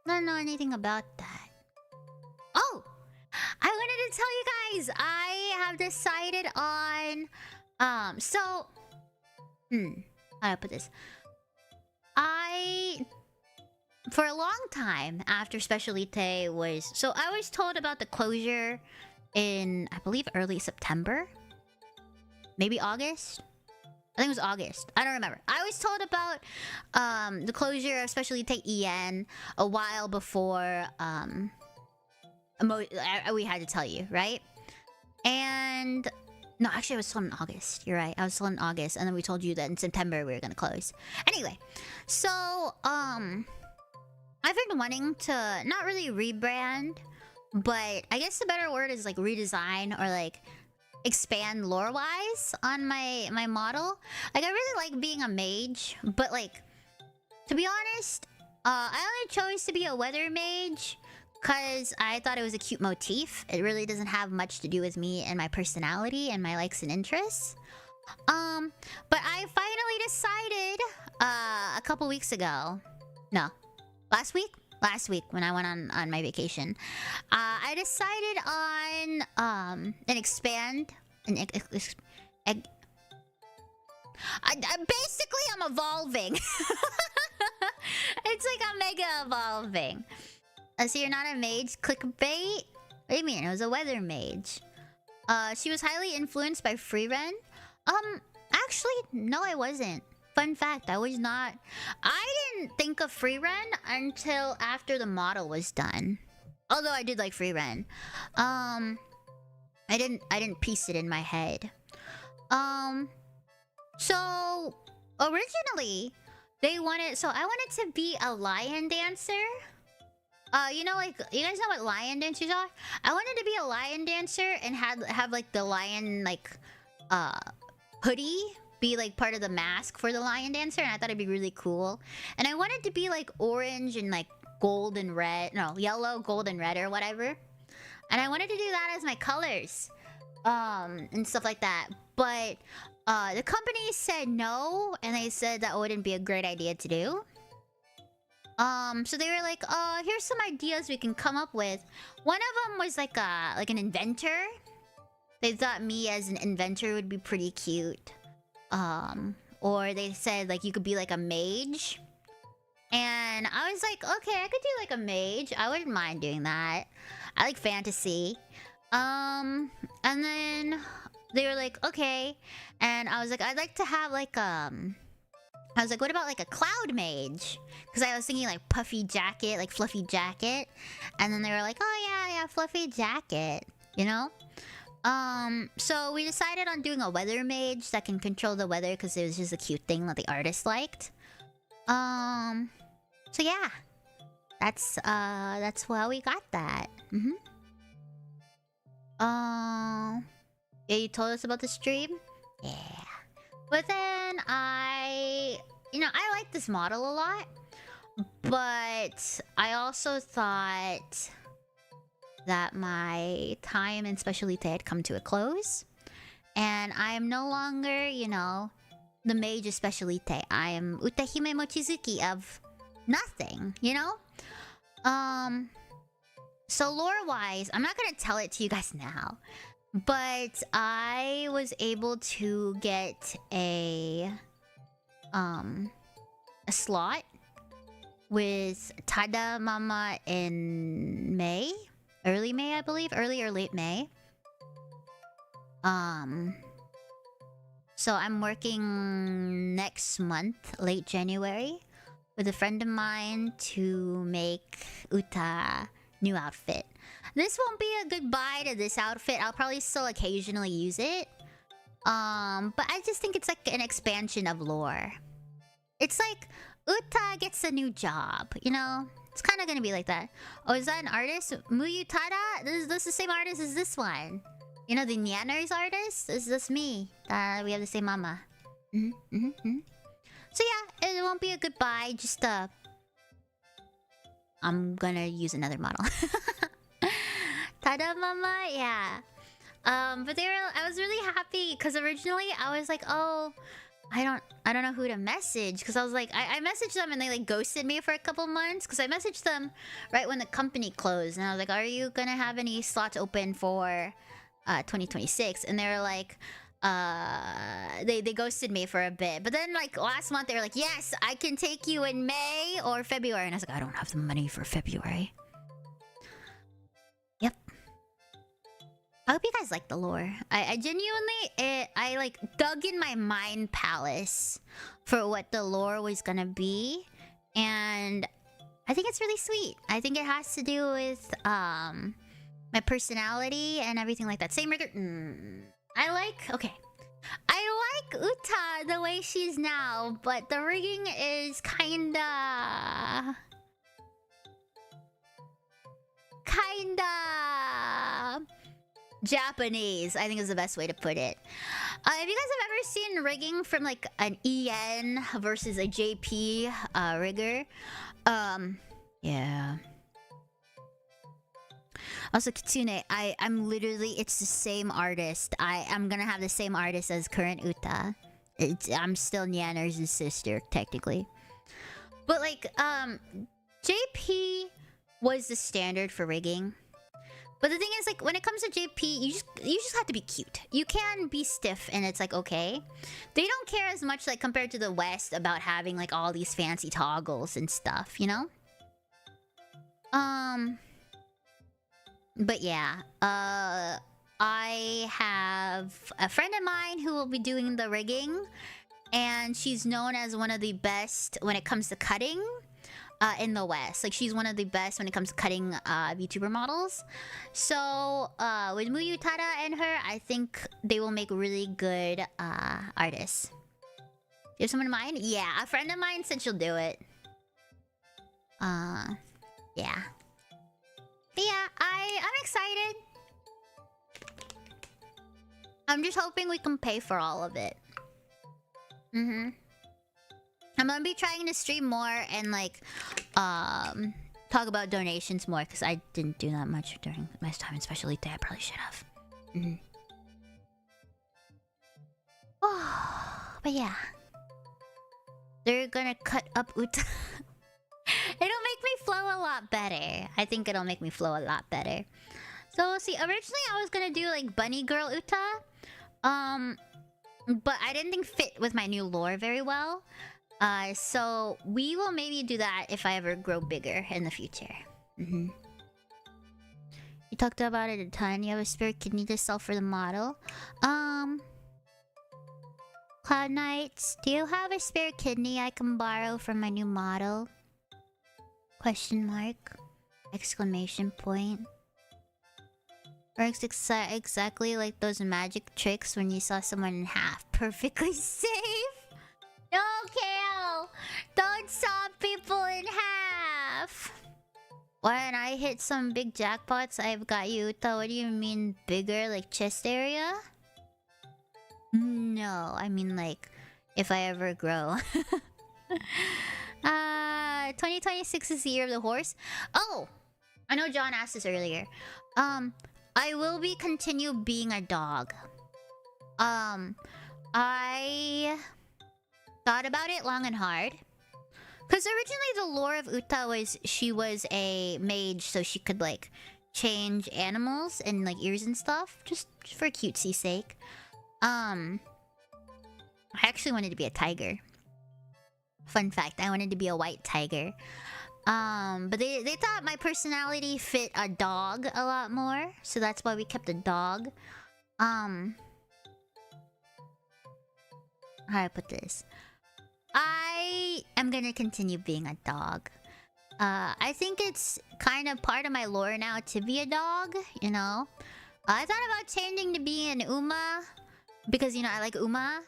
I don't know anything about that. Oh! I wanted to tell you guys, I have decided on... how do I put this? For a long time, after Specialite was... So I was told about the closure in, I believe, early September? Maybe August? I think it was August. I don't remember. I was told about the closure of Specialite EN a while before we had to tell you, right? And No, actually, I was sold in August. You're right. I was sold in August, and then we told you that in September we were gonna close. Anyway, so I've been wanting to not really rebrand, but I guess the better word is like redesign or like expand lore-wise on my model. Like I really like being a mage, but like to be honest, I only chose to be a weather mage because I thought it was a cute motif. It really doesn't have much to do with me and my personality and my likes and interests. But I finally decided a couple weeks ago. No, last week when I went on my vacation, I decided on an expand. Basically, I'm evolving. It's like I'm mega evolving. So you're not a mage? Clickbait? What do you mean? It was a weather mage. She was highly influenced by Freeren. Actually, no, I wasn't. Fun fact, I was not. I didn't think of Freeren until after the model was done. Although I did like Freeren. I didn't piece it in my head. So originally they wanted. So I wanted to be a lion dancer. You know, like, you guys know what lion dancers are? I wanted to be a lion dancer and have like the lion like hoodie be like part of the mask for the lion dancer, and I thought it'd be really cool. And I wanted to be like orange and like gold and red, no, yellow, gold and red or whatever. And I wanted to do that as my colors, and stuff like that. But the company said no, and they said that wouldn't be a great idea to do. So they were like, here's some ideas we can come up with. One of them was like an inventor. They thought me as an inventor would be pretty cute. Or they said like you could be like a mage. And I was like, okay, I could do like a mage. I wouldn't mind doing that. I like fantasy. And then they were like, okay. And I was like, I'd like to have like I was like, what about like a cloud mage? Because I was thinking like puffy jacket, like fluffy jacket. And then they were like, oh yeah, fluffy jacket, you know? So we decided on doing a weather mage that can control the weather because it was just a cute thing that the artist liked. So yeah. That's how we got that. Yeah, you told us about the stream? Yeah. But then I like this model a lot, but I also thought that my time in Specialite had come to a close, and I am no longer, the mage of Specialite. I am Utahime Mochizuki of nothing, So lore-wise, I'm not gonna tell it to you guys now, but I was able to get a slot with Tada Mama in May. Early May, I believe. Early or late May. So I'm working next month, late January, with a friend of mine to make Uta new outfit. This won't be a goodbye to this outfit. I'll probably still occasionally use it. But I just think it's like an expansion of lore. It's like Uta gets a new job, It's kind of gonna be like that. Oh, is that an artist? Muyu Tada? This is the same artist as this one. The Nyanners artist? This is me. We have the same mama. So yeah, it won't be a goodbye. Just I'm gonna use another model. Tada Mama, yeah. But I was really happy because originally I was like, oh, I don't know who to message, because I was like, I messaged them and they like ghosted me for a couple months because I messaged them right when the company closed, and I was like, are you gonna have any slots open for 2026? And they were like, they ghosted me for a bit, but then like last month they were like, yes, I can take you in May or February, and I was like, I don't have the money for February. Yep. I hope you guys like the lore. I genuinely, I like dug in my mind palace for what the lore was gonna be, and I think it's really sweet. I think it has to do with my personality and everything like that. Same Okay. I like Uta the way she's now, but the rigging is kinda Japanese, I think is the best way to put it. If you guys have ever seen rigging from like an EN versus a JP rigger, yeah. Also, Kitsune, I'm literally, it's the same artist. I'm gonna have the same artist as current Uta. I'm still Nyanner's sister, technically. But like, JP was the standard for rigging. But the thing is, like, when it comes to JP, you just have to be cute. You can be stiff and it's like, okay. They don't care as much, like, compared to the West about having, like, all these fancy toggles and stuff, you know? But yeah, I have a friend of mine who will be doing the rigging, and she's known as one of the best when it comes to cutting in the West. Like, she's one of the best when it comes to cutting VTuber models. So with Muyu Tada and her, I think they will make really good artists. You have someone in mind? Yeah, a friend of mine said she'll do it. Yeah. But yeah, I'm excited. I'm just hoping we can pay for all of it. I'm gonna be trying to stream more and like talk about donations more, because I didn't do that much during my time in Specialite. I probably should have. But yeah, they're gonna cut up Uta. It'll make me flow a lot better. I think it'll make me flow a lot better. So, see, originally I was gonna do, like, Bunny Girl Uta. But I didn't think fit with my new lore very well. So we will maybe do that if I ever grow bigger in the future. You talked about it a ton. You have a spare kidney to sell for the model. Cloud Knights, do you have a spare kidney I can borrow from my new model? Question mark. Exclamation point. Works exactly like those magic tricks when you saw someone in half. Perfectly safe. No, Kale! Don't saw people in half! When I hit some big jackpots, I've got you, Uta. What do you mean bigger? Like chest area? No, I mean like if I ever grow. 2026 is the year of the horse. Oh! I know John asked this earlier. I will continue being a dog. I thought about it long and hard. Because originally the lore of Uta was she was a mage, so she could like change animals and like ears and stuff, just for cutesy sake. I actually wanted to be a tiger. Fun fact, I wanted to be a white tiger. But they thought my personality fit a dog a lot more, so that's why we kept a dog. How do I put this? I am gonna continue being a dog. I think it's kind of part of my lore now to be a dog, you know? I thought about changing to be an Uma, because, you know, I like Uma.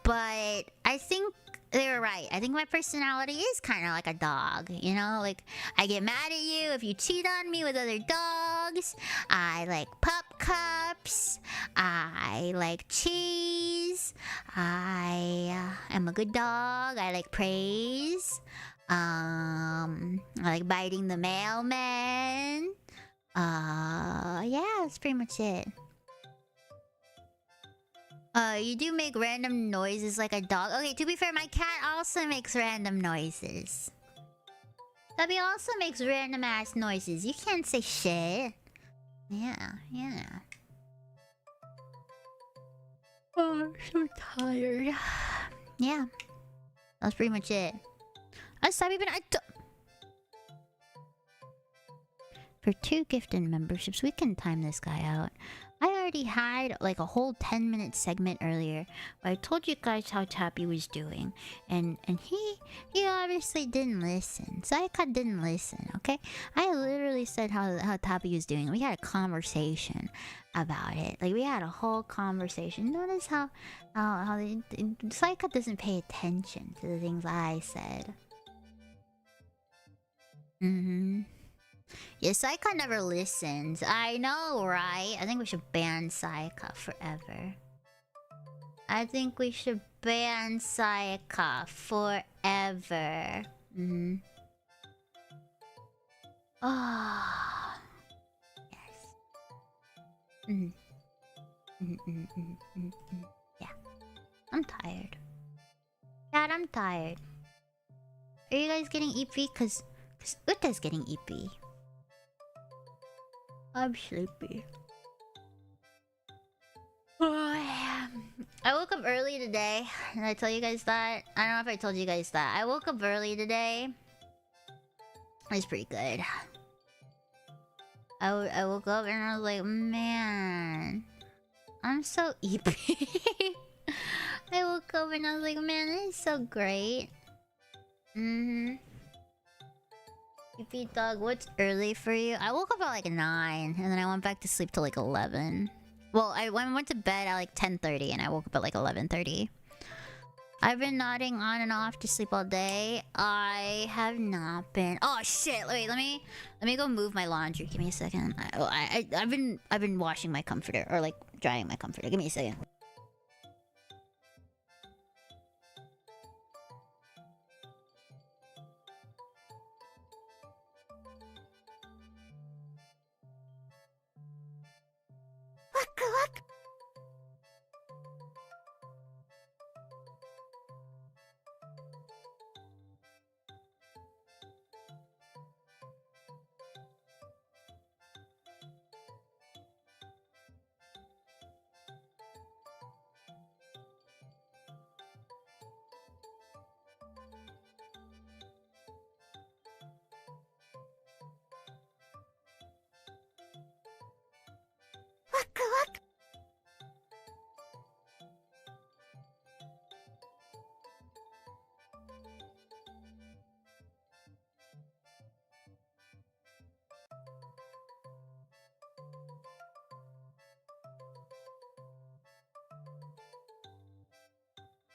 But I think they were right. I think my personality is kind of like a dog, you know? Like, I get mad at you if you cheat on me with other dogs. I like pup cups. I like cheese. I am a good dog. I like praise. I like biting the mailman. Yeah, that's pretty much it. You do make random noises like a dog. Okay, to be fair, my cat also makes random noises. Tubby also makes random ass noises. You can't say shit. Yeah. Oh, I'm so tired. Yeah. That's pretty much it. For 2 gifted memberships, we can time this guy out. I already had like a whole 10-minute segment earlier where I told you guys how Tappy was doing, and he obviously didn't listen. Saika didn't listen. Okay, I literally said how Tappy was doing. We had a conversation about it. Like, we had a whole conversation. Notice how Saika doesn't pay attention to the things I said. Yeah, Saika never listens. I know, right? I think we should ban Saika forever. I think we should ban Saika forever. Oh, yes. Yeah, I'm tired. Dad, I'm tired. Are you guys getting EP? Cause Uta's getting EP. I'm sleepy. Oh, yeah. I woke up early today. Did I tell you guys that? I don't know if I told you guys that. I woke up early today. It was pretty good. I woke up and I was like, man, I'm so EP. I woke up and I was like, man, this is so great. EP dog, what's early for you? I woke up at like 9 and then I went back to sleep till like 11. Well, I went to bed at like 10:30 and I woke up at like 11:30. I've been nodding on and off to sleep all day. I have not been. Oh shit! Wait, let me go move my laundry. Give me a second. I've been washing my comforter, or like drying my comforter. Give me a second. Look.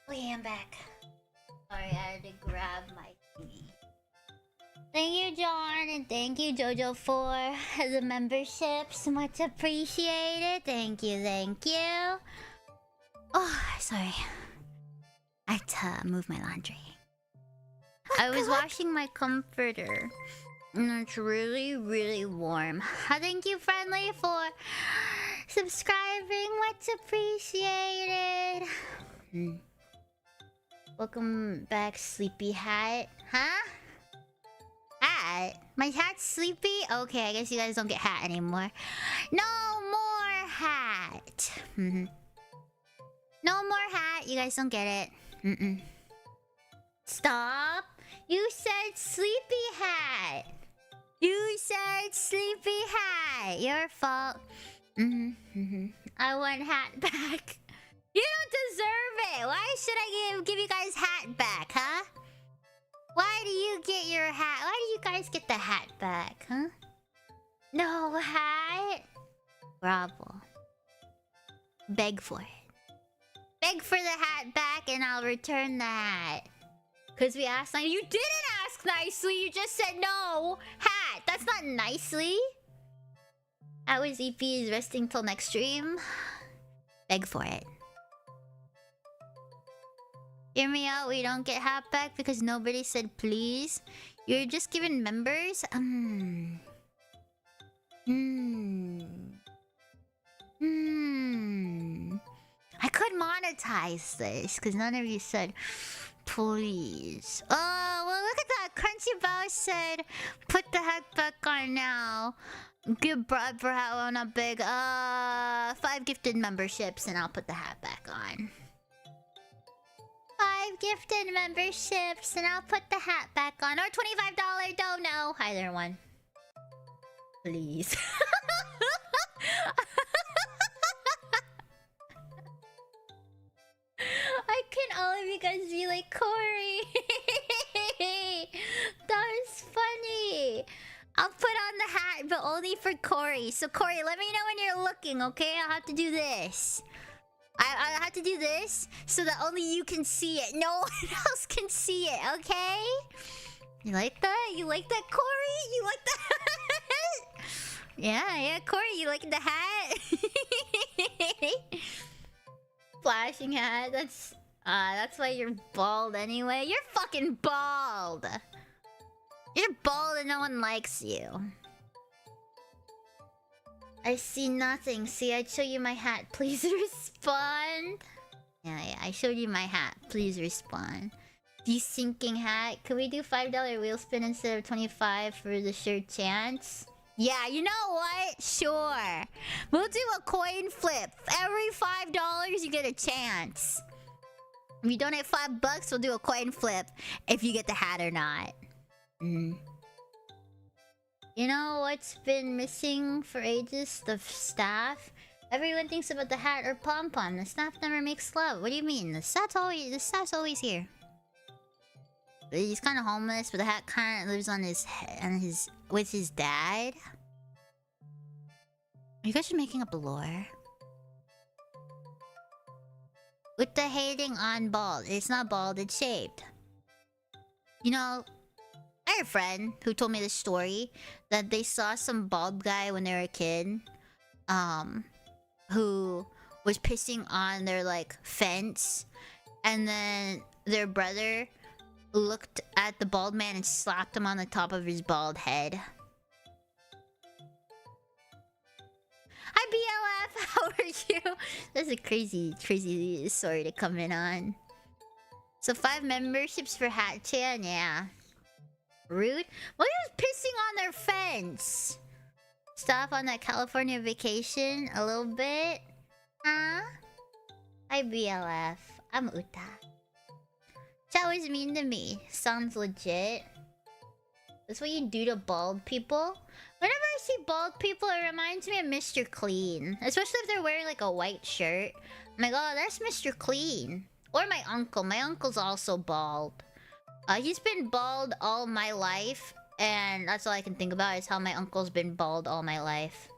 Okay, I'm back. Sorry, I had to grab my TV. Thank you, John, and thank you, Jojo, for the memberships. Much appreciated. Thank you. Oh, sorry. I had to move my laundry. I was washing my comforter, and it's really, really warm. Thank you, Friendly, for subscribing. Much appreciated. Welcome back, Sleepy Hat. Huh? Hat? My hat's sleepy? Okay, I guess you guys don't get hat anymore. No more hat. No more hat. You guys don't get it. Stop. You said sleepy hat. You said sleepy hat. Your fault. I want hat back. You don't deserve it. Why should I give you guys hat back, huh? Why do you get your hat? Why do you guys get the hat back, huh? No hat? Bravo. Beg for it. Beg for the hat back and I'll return the hat. Because we asked nicely. You didn't ask nicely. You just said no. Hat. That's not nicely. That was EP's resting till next stream. Beg for it. Hear me out, we don't get hat back because nobody said please. You're just giving members? I could monetize this because none of you said please. Oh, well look at that. Crunchy said put the hat back on now. Give Brad for hat, well not big. 5 gifted memberships and I'll put the hat back on. 5 gifted memberships and I'll put the hat back on. Or $25 dono. Either one. Please. because you like Corey. That was funny. I'll put on the hat, but only for Corey. So Corey, let me know when you're looking, okay? I'll have to do this. I have to do this so that only you can see it. No one else can see it, okay? You like that? You like that, Corey? You like that? Yeah, Corey, you like the hat? Flashing hat. That's why you're bald anyway. You're fucking bald. You're bald and no one likes you. I see nothing. See, I showed you my hat. Please respond. Yeah, I showed you my hat. Please respond. Desyncing hat. Can we do $5 wheel spin instead of 25 for the sure chance? Yeah, you know what? Sure. We'll do a coin flip. Every $5 you get a chance. If you donate $5, we'll do a coin flip if you get the hat or not. You know what's been missing for ages? The staff. Everyone thinks about the hat or pom-pom. The staff never makes love. What do you mean? The staff's always here. He's kind of homeless, but the hat kind of lives on with his dad. You guys are making up lore. With the hating on bald. It's not bald, it's shaved. You know, I had a friend who told me this story that they saw some bald guy when they were a kid, who was pissing on their like fence, and then their brother looked at the bald man and slapped him on the top of his bald head. Hi BLF, how are you? That's a crazy story to come in on. So 5 memberships for Hat-chan, yeah. Rude? Well, he was pissing on their fence. Stop on that California vacation a little bit. Huh? Hi BLF, I'm Uta. That was mean to me. Sounds legit. That's what you do to bald people. Whenever I see bald people, it reminds me of Mr. Clean. Especially if they're wearing like a white shirt. I'm like, oh, that's Mr. Clean. Or my uncle. My uncle's also bald. He's been bald all my life. And that's all I can think about is how my uncle's been bald all my life.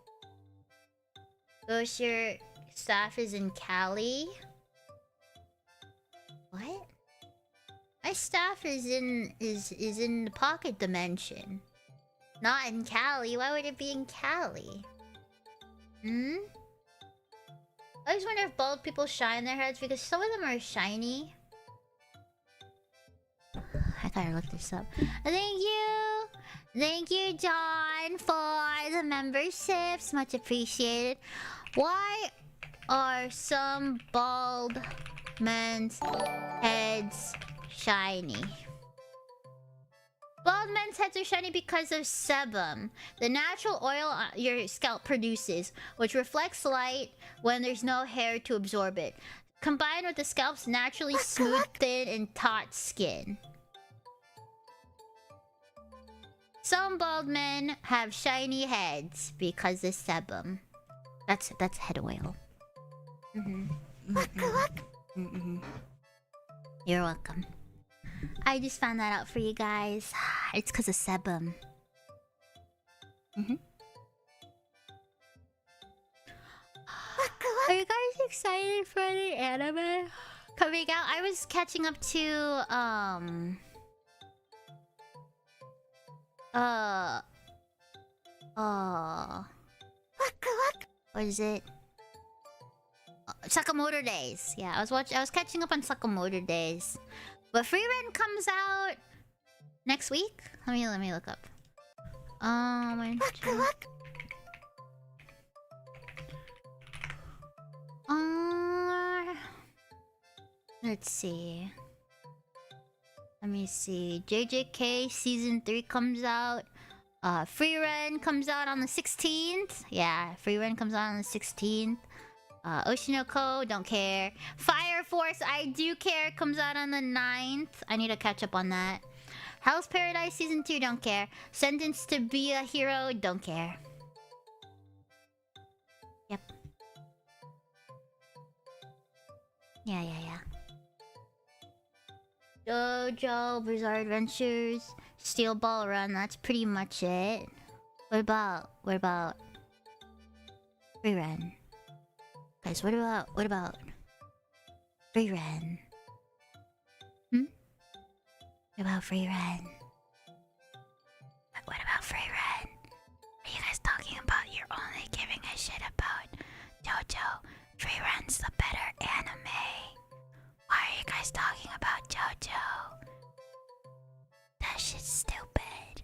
Gosh, your staff is in Cali? What? My staff is in the pocket dimension. Not in Cali. Why would it be in Cali? I always wonder if bald people shine their heads because some of them are shiny. I gotta look this up. Thank you! Thank you, John, for the memberships. Much appreciated. Why are some bald men's heads shiny? Bald men's heads are shiny because of sebum, the natural oil your scalp produces, which reflects light when there's no hair to absorb it, combined with the scalp's naturally smooth, thin, and taut skin. Some bald men have shiny heads because of sebum. That's head oil. You're welcome. I just found that out for you guys. It's because of sebum. Are you guys excited for the anime coming out? I was catching up to what is it? Sakamoto Days. Yeah, I was catching up on Sakamoto Days. But Free Rent comes out next week. Let me look up. Let's see. Let me see. JJK Season 3 comes out. Free Rent comes out on the 16th. Yeah, Free Rent comes out on the 16th. Oshinoko, don't care. Fire Force, I do care, comes out on the 9th. I need to catch up on that. Hell's Paradise Season 2, don't care. Sentenced to Be a Hero, don't care. Yep. Yeah. JoJo, Bizarre Adventures, Steel Ball Run, that's pretty much it. What about Free Run? Guys, what about Free Run? What about Free Run? What about Free Run? Are you guys talking about you're only giving a shit about JoJo? Free Run's the better anime. Why are you guys talking about JoJo? That shit's stupid.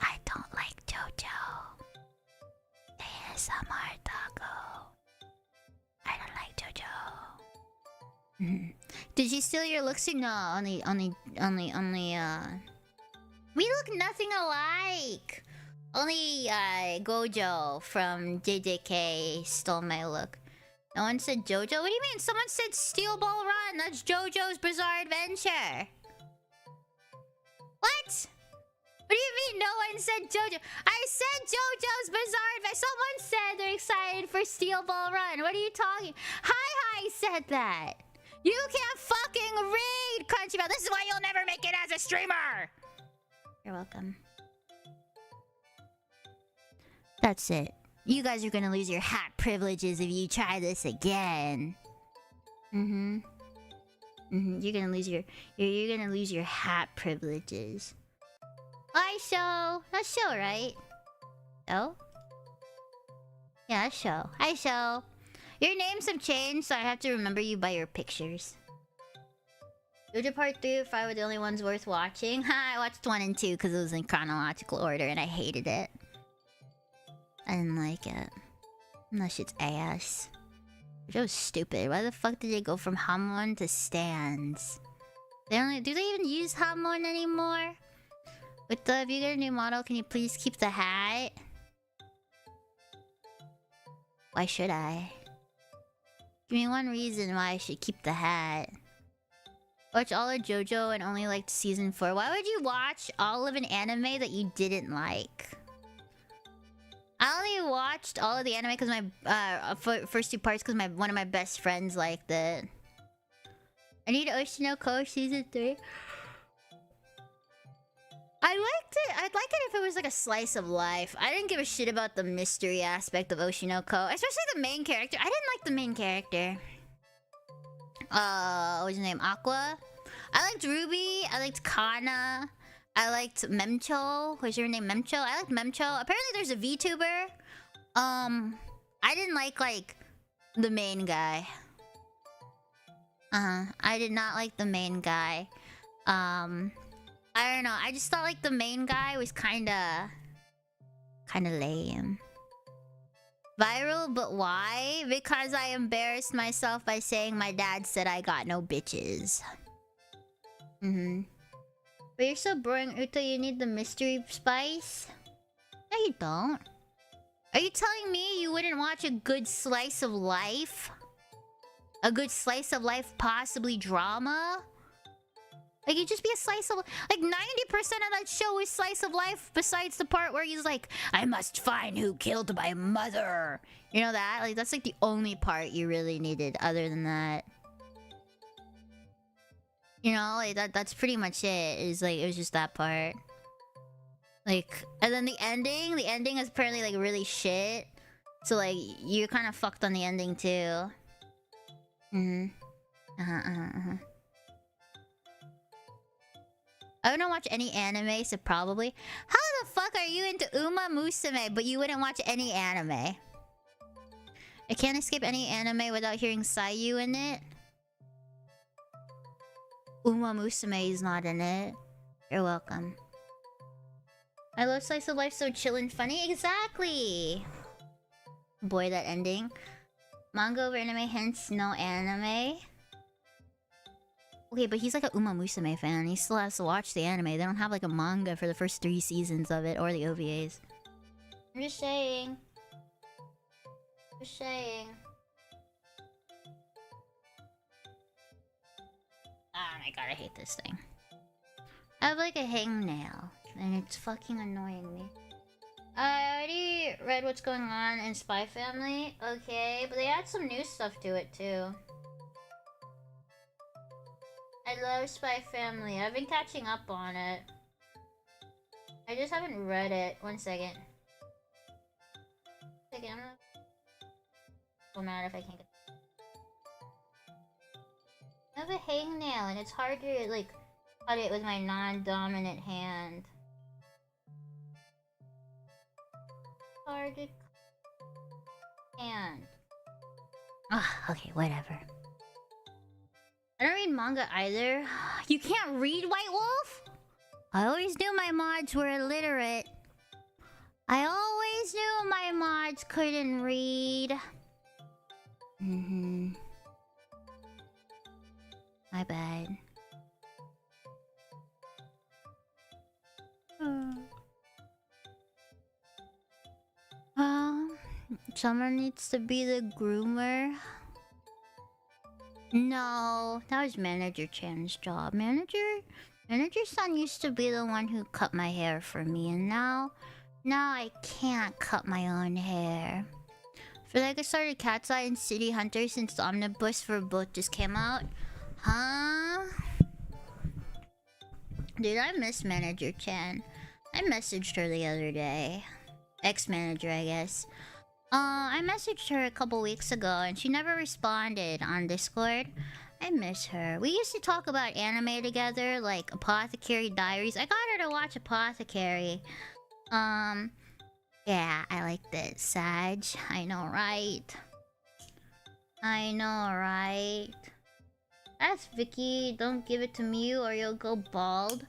I don't like JoJo. ASMR Taco. I don't like JoJo. Did you steal your looks? No, only, we look nothing alike. Only, Gojo from JJK stole my look. No one said JoJo? What do you mean? Someone said Steel Ball Run. That's JoJo's Bizarre Adventure. What? What do you mean no one said JoJo? I said JoJo's Bizarre Adventure. Someone said they're excited for Steel Ball Run. What are you talking? Hi said that. You can't fucking read, Crunchyroll. This is why you'll never make it as a streamer. You're welcome. That's it. You guys are gonna lose your hat privileges if you try this again. You're gonna lose your hat privileges. Hi, Show. That's Show, right? Oh? Yeah, that's Show. Hi, Show. Your names have changed, so I have to remember you by your pictures. JoJo Part 3 and 5 were the only ones worth watching. I watched 1 and 2 because it was in chronological order and I hated it. I didn't like it. That shit's ass. It was stupid. Why the fuck did they go from Hamon to stands? Do they even use Hamon anymore? With the, if you get a new model, can you please keep the hat? Why should I? Give me one reason why I should keep the hat. Watch all of JoJo and only liked season 4. Why would you watch all of an anime that you didn't like? I only watched all of the anime because my first 2 parts because one of my best friends liked it. I need Oshinoko season 3. I liked it. I'd like it if it was like a slice of life. I didn't give a shit about the mystery aspect of Oshinoko, especially the main character. I didn't like the main character. What was his name? Aqua. I liked Ruby. I liked Kana. I liked Memcho. Was your name Memcho? I liked Memcho. Apparently there's a VTuber. I didn't like the main guy. I did not like the main guy. I don't know. I just thought like the main guy was kinda lame. Viral, but why? Because I embarrassed myself by saying my dad said I got no bitches. But you're so boring, Uta. You need the mystery spice? No, you don't. Are you telling me you wouldn't watch a good slice of life? A good slice of life, possibly drama? Like, it'd just be a slice of... Like, 90% of that show is slice of life, besides the part where he's like, I must find who killed my mother. You know that? Like, that's like the only part you really needed, other than that. You know, like, that's pretty much it. Is like, it was just that part. Like, and then the ending is apparently, like, really shit. So, like, you're kind of fucked on the ending, too. I wouldn't watch any anime, so probably... How the fuck are you into Uma Musume, but you wouldn't watch any anime? I can't escape any anime without hearing Sayu in it. Uma Musume is not in it. You're welcome. I love slice of life, so chill and funny. Exactly! Boy, that ending. Manga over anime, hence no anime. Okay, but he's like a Uma Musume fan. He still has to watch the anime. They don't have like a manga for the first 3 seasons of it, or the OVAs. I'm just saying. Just saying. Oh my god, I hate this thing. I have like a hangnail, and it's fucking annoying me. I already read what's going on in Spy Family. Okay, but they add some new stuff to it too. I love Spy Family. I've been catching up on it. I just haven't read it. One second. I'm not so mad if I can't get. I have a hangnail and it's hard to like cut it with my non-dominant hand. Hard to hand. Okay, whatever. I don't read manga either. You can't read White Wolf? I always knew my mods were illiterate. I always knew my mods couldn't read. My bad. Someone needs to be the groomer. No, that was Manager Chan's job. Manager-san used to be the one who cut my hair for me, and now I can't cut my own hair. I feel like I started Cat's Eye and City Hunter since the omnibus for both just came out. Huh? Dude, I miss Manager Chan. I messaged her the other day. Ex-manager, I guess. I messaged her a couple weeks ago and she never responded on Discord. I miss her. We used to talk about anime together, like Apothecary Diaries. I got her to watch Apothecary. Yeah, I like that, Sag. I know, right? I know, right? Ask Vicky, don't give it to me or you'll go bald.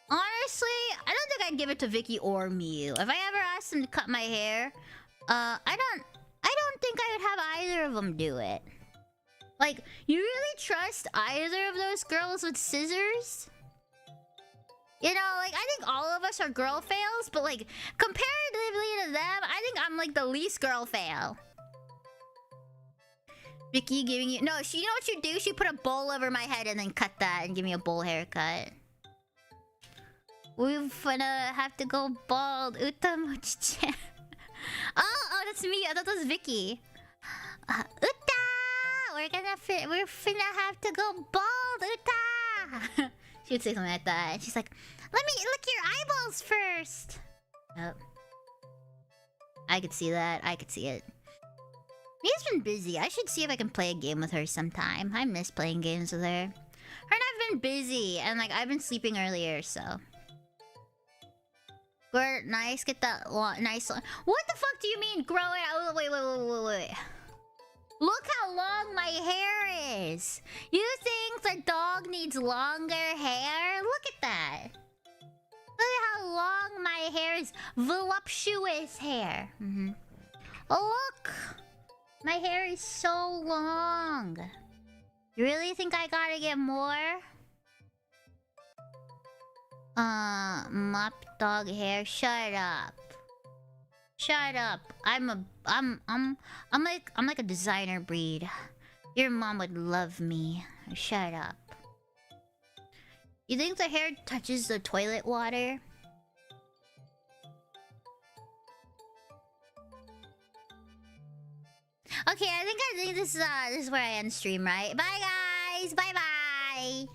Honestly, I don't think I'd give it to Vicky or Mew. If I ever asked them to cut my hair, I don't think I would have either of them do it. Like, you really trust either of those girls with scissors? You know, like, I think all of us are girl fails, but like, comparatively to them, I think I'm like the least girl fail. Vicky giving you... No, you know what you do? She put a bowl over my head and then cut that and give me a bowl haircut. We're gonna have to go bald. Utahime. Oh, that's me. I thought that was Vicky. Uta! We're finna have to go bald, Uta! She would say something like that. And she's like, let me lick your eyeballs first. Oh. I could see that. I could see it. Mia's been busy. I should see if I can play a game with her sometime. I miss playing games with her. Her and I've been busy. And like, I've been sleeping earlier, so... Grow it nice, get that nice... What the fuck do you mean, grow it out? Wait. Look how long my hair is! You think the dog needs longer hair? Look at that! Look at how long my hair is. Voluptuous hair. Oh, look! My hair is so long. You really think I gotta get more? Mop dog hair. Shut up. Shut up. I'm like a designer breed. Your mom would love me. Shut up. You think the hair touches the toilet water? Okay, I think this is where I end stream, right? Bye guys! Bye bye!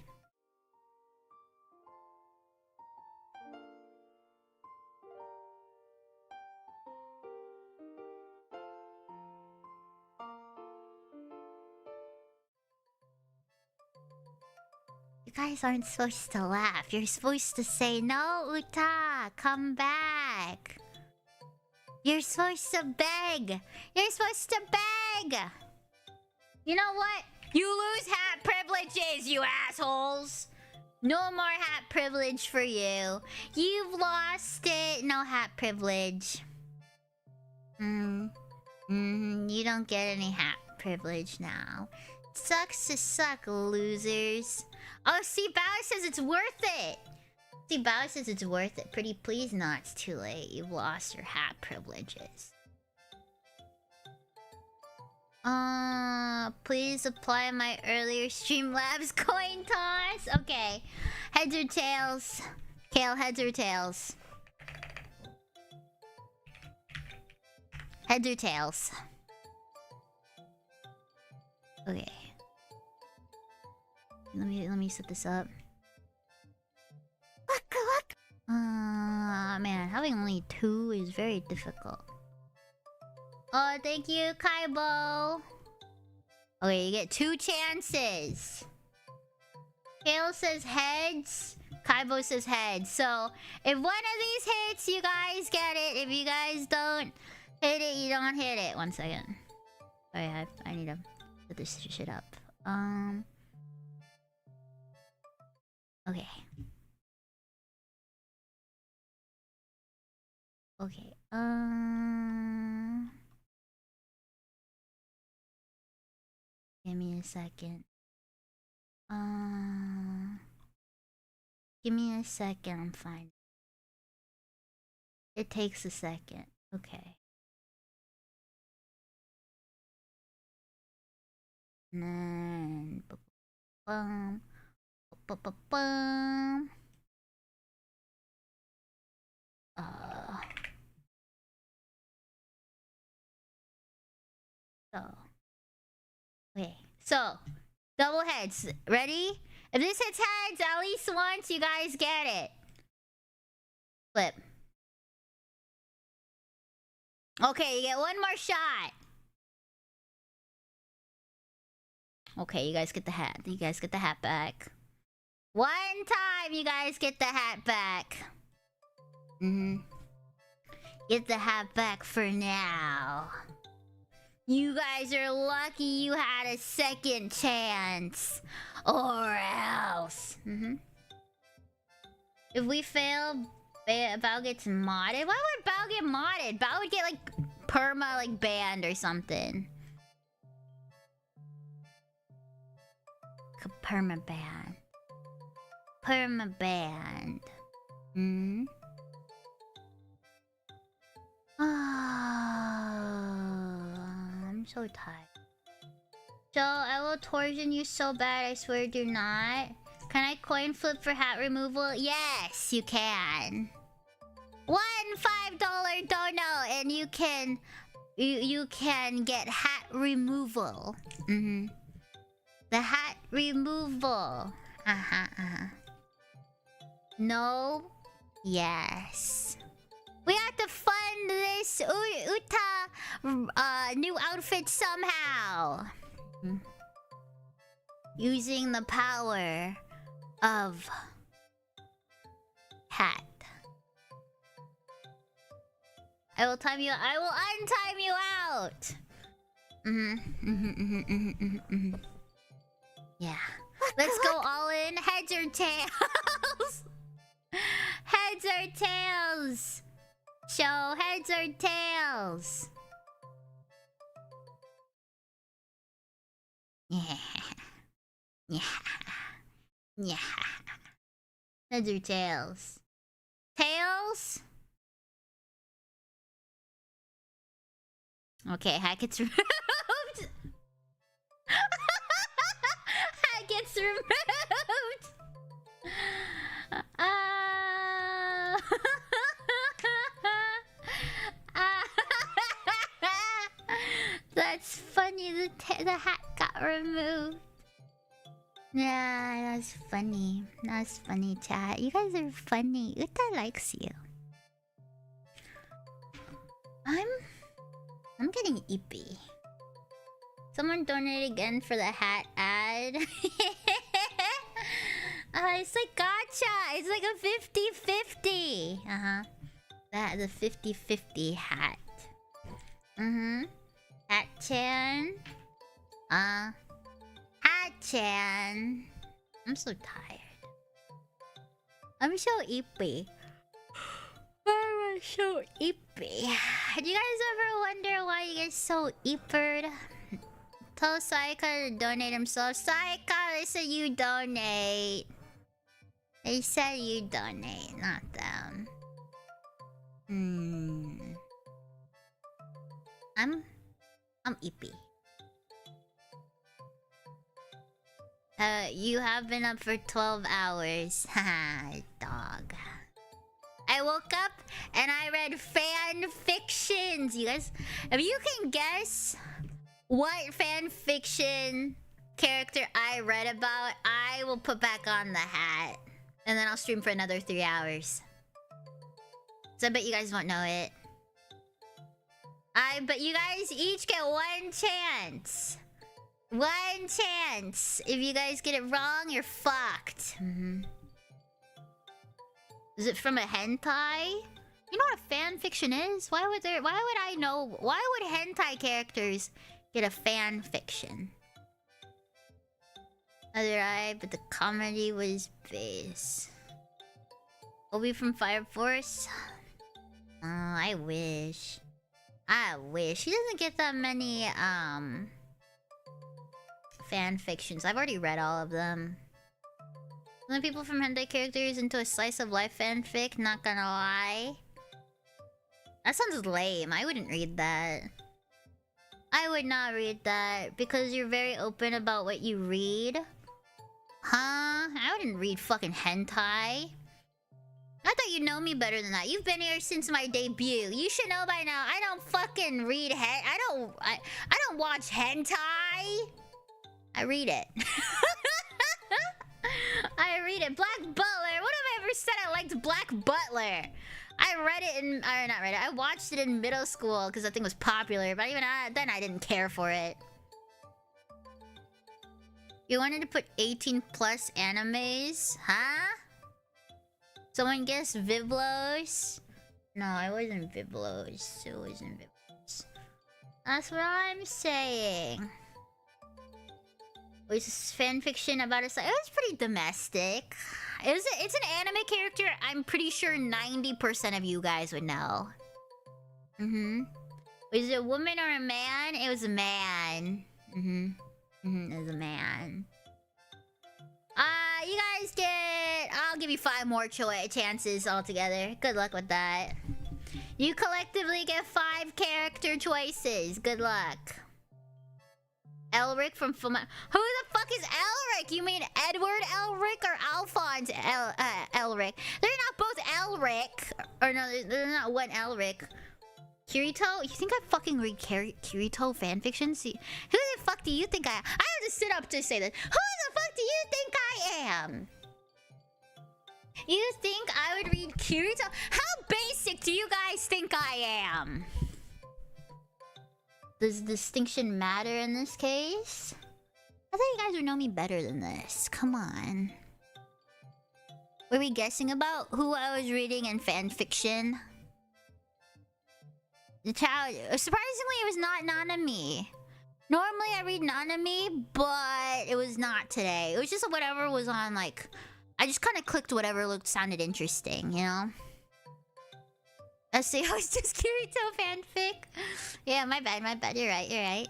You guys aren't supposed to laugh. You're supposed to say, no, Uta, come back. You're supposed to beg. You're supposed to beg. You know what? You lose hat privileges, you assholes. No more hat privilege for you. You've lost it. No hat privilege. You don't get any hat privilege now. Sucks to suck, losers. Oh, see, Bao says it's worth it. See, Bao says it's worth it. Pretty please, no, it's too late. You've lost your hat privileges. Please apply my earlier Streamlabs coin toss. Okay. Heads or tails? Kale, heads or tails? Heads or tails? Okay. Let me set this up. Man, having only 2 is very difficult. Oh, thank you, Kaibo. Okay, you get 2 chances. Kale says heads. Kaibo says heads. So, if one of these hits, you guys get it. If you guys don't hit it, you don't hit it. 1 second. Oh yeah, I need to put this shit up. Okay. Okay. Give me a second. Give me a second. I'm fine. It takes a second. Okay. And then bum, bum, bum, bum. Okay. So, double heads. Ready? If this hits heads at least once, you guys get it. Flip. Okay, you get 1 more shot. Okay, you guys get the hat. You guys get the hat back. 1 time, you guys get the hat back. Get the hat back for now. You guys are lucky you had a second chance. Or else. If we fail, Bao gets modded? Why would Bao get modded? Bao would get like perma like banned or something. Perma ban. Perma banned. I'm so tired. So I will torsion you so bad, I swear do not. Can I coin flip for hat removal? Yes, you can. 1 $5 dono and you can get hat removal. The hat removal. No. Yes. We have to fund this Uta new outfit somehow. Using the power of hat. I will time you. I will untime you out. Yeah. Let's go all in. Heads or tails? Heads or tails? Show heads or tails? Yeah. Heads or tails? Tails? Okay, hat gets removed. Hat gets removed. That's funny. The hat got removed. Yeah, that's funny. That's funny, chat. You guys are funny. Uta likes you. I'm getting ippy. Someone donated again for the hat ad. It's like gacha. It's like a 50-50. That the 50-50 hat. Hat-chan. Hat-chan. I'm so tired. I'm so ippy. I'm so ippy. Do you guys ever wonder why you get so ippered? Tell Saika to donate himself. Saika, they said you donate. They said you donate, not them. I'm ippy. You have been up for 12 hours. Haha, dog. I woke up and I read fan fictions. You guys, if you can guess what fan fiction character I read about, I will put back on the hat. And then I'll stream for another 3 hours. So I bet you guys won't know it. I bet you guys each get 1 chance. 1 chance. If you guys get it wrong, you're fucked. Is it from a hentai? You know what a fan fiction is? Why would I know? Why would hentai characters get a fan fiction? Other eye, but the comedy was base. Obi from Fire Force? Oh, I wish. I wish. He doesn't get that many, fan fictions. I've already read all of them. Only people from hentai characters into a slice of life fanfic, not gonna lie. That sounds lame. I wouldn't read that. I would not read that because you're very open about what you read. Huh? I wouldn't read fucking hentai. I thought you'd know me better than that. You've been here since my debut. You should know by now. I don't fucking read I don't watch hentai. I read it. I read it. Black Butler. What have I ever said I liked Black Butler? I read it in... Or not read it. I watched it in middle school because I think it was popular. But even then I didn't care for it. You wanted to put 18 plus animes? Huh? Someone guessed Viblos? No, I wasn't Viblos. It wasn't Viblos. That's what I'm saying. It was fanfiction about it was pretty domestic. It's an anime character I'm pretty sure 90% of you guys would know. Was it a woman or a man? It was a man. It was a man. You guys get... I'll give you 5 more chances altogether. Good luck with that. You collectively get 5 character choices. Good luck. Elric from Who the fuck is Elric? You mean Edward Elric or Alphonse Elric? They're not both Elric. Or no, they're not one Elric. Kirito? You think I fucking read Kirito fanfictions? Who the fuck do you think I am? I have to sit up to say this. Who the fuck do you think I am? You think I would read Kirito? How basic do you guys think I am? Does distinction matter in this case? I thought you guys would know me better than this. Come on. Were we guessing about who I was reading in fanfiction? The child... Surprisingly, it was not Nanami. Normally, I read Nanami, but it was not today. It was just whatever was on, like... I just kind of clicked whatever sounded interesting, you know? I say, oh, it's just Kirito fanfic. Yeah, my bad. You're right.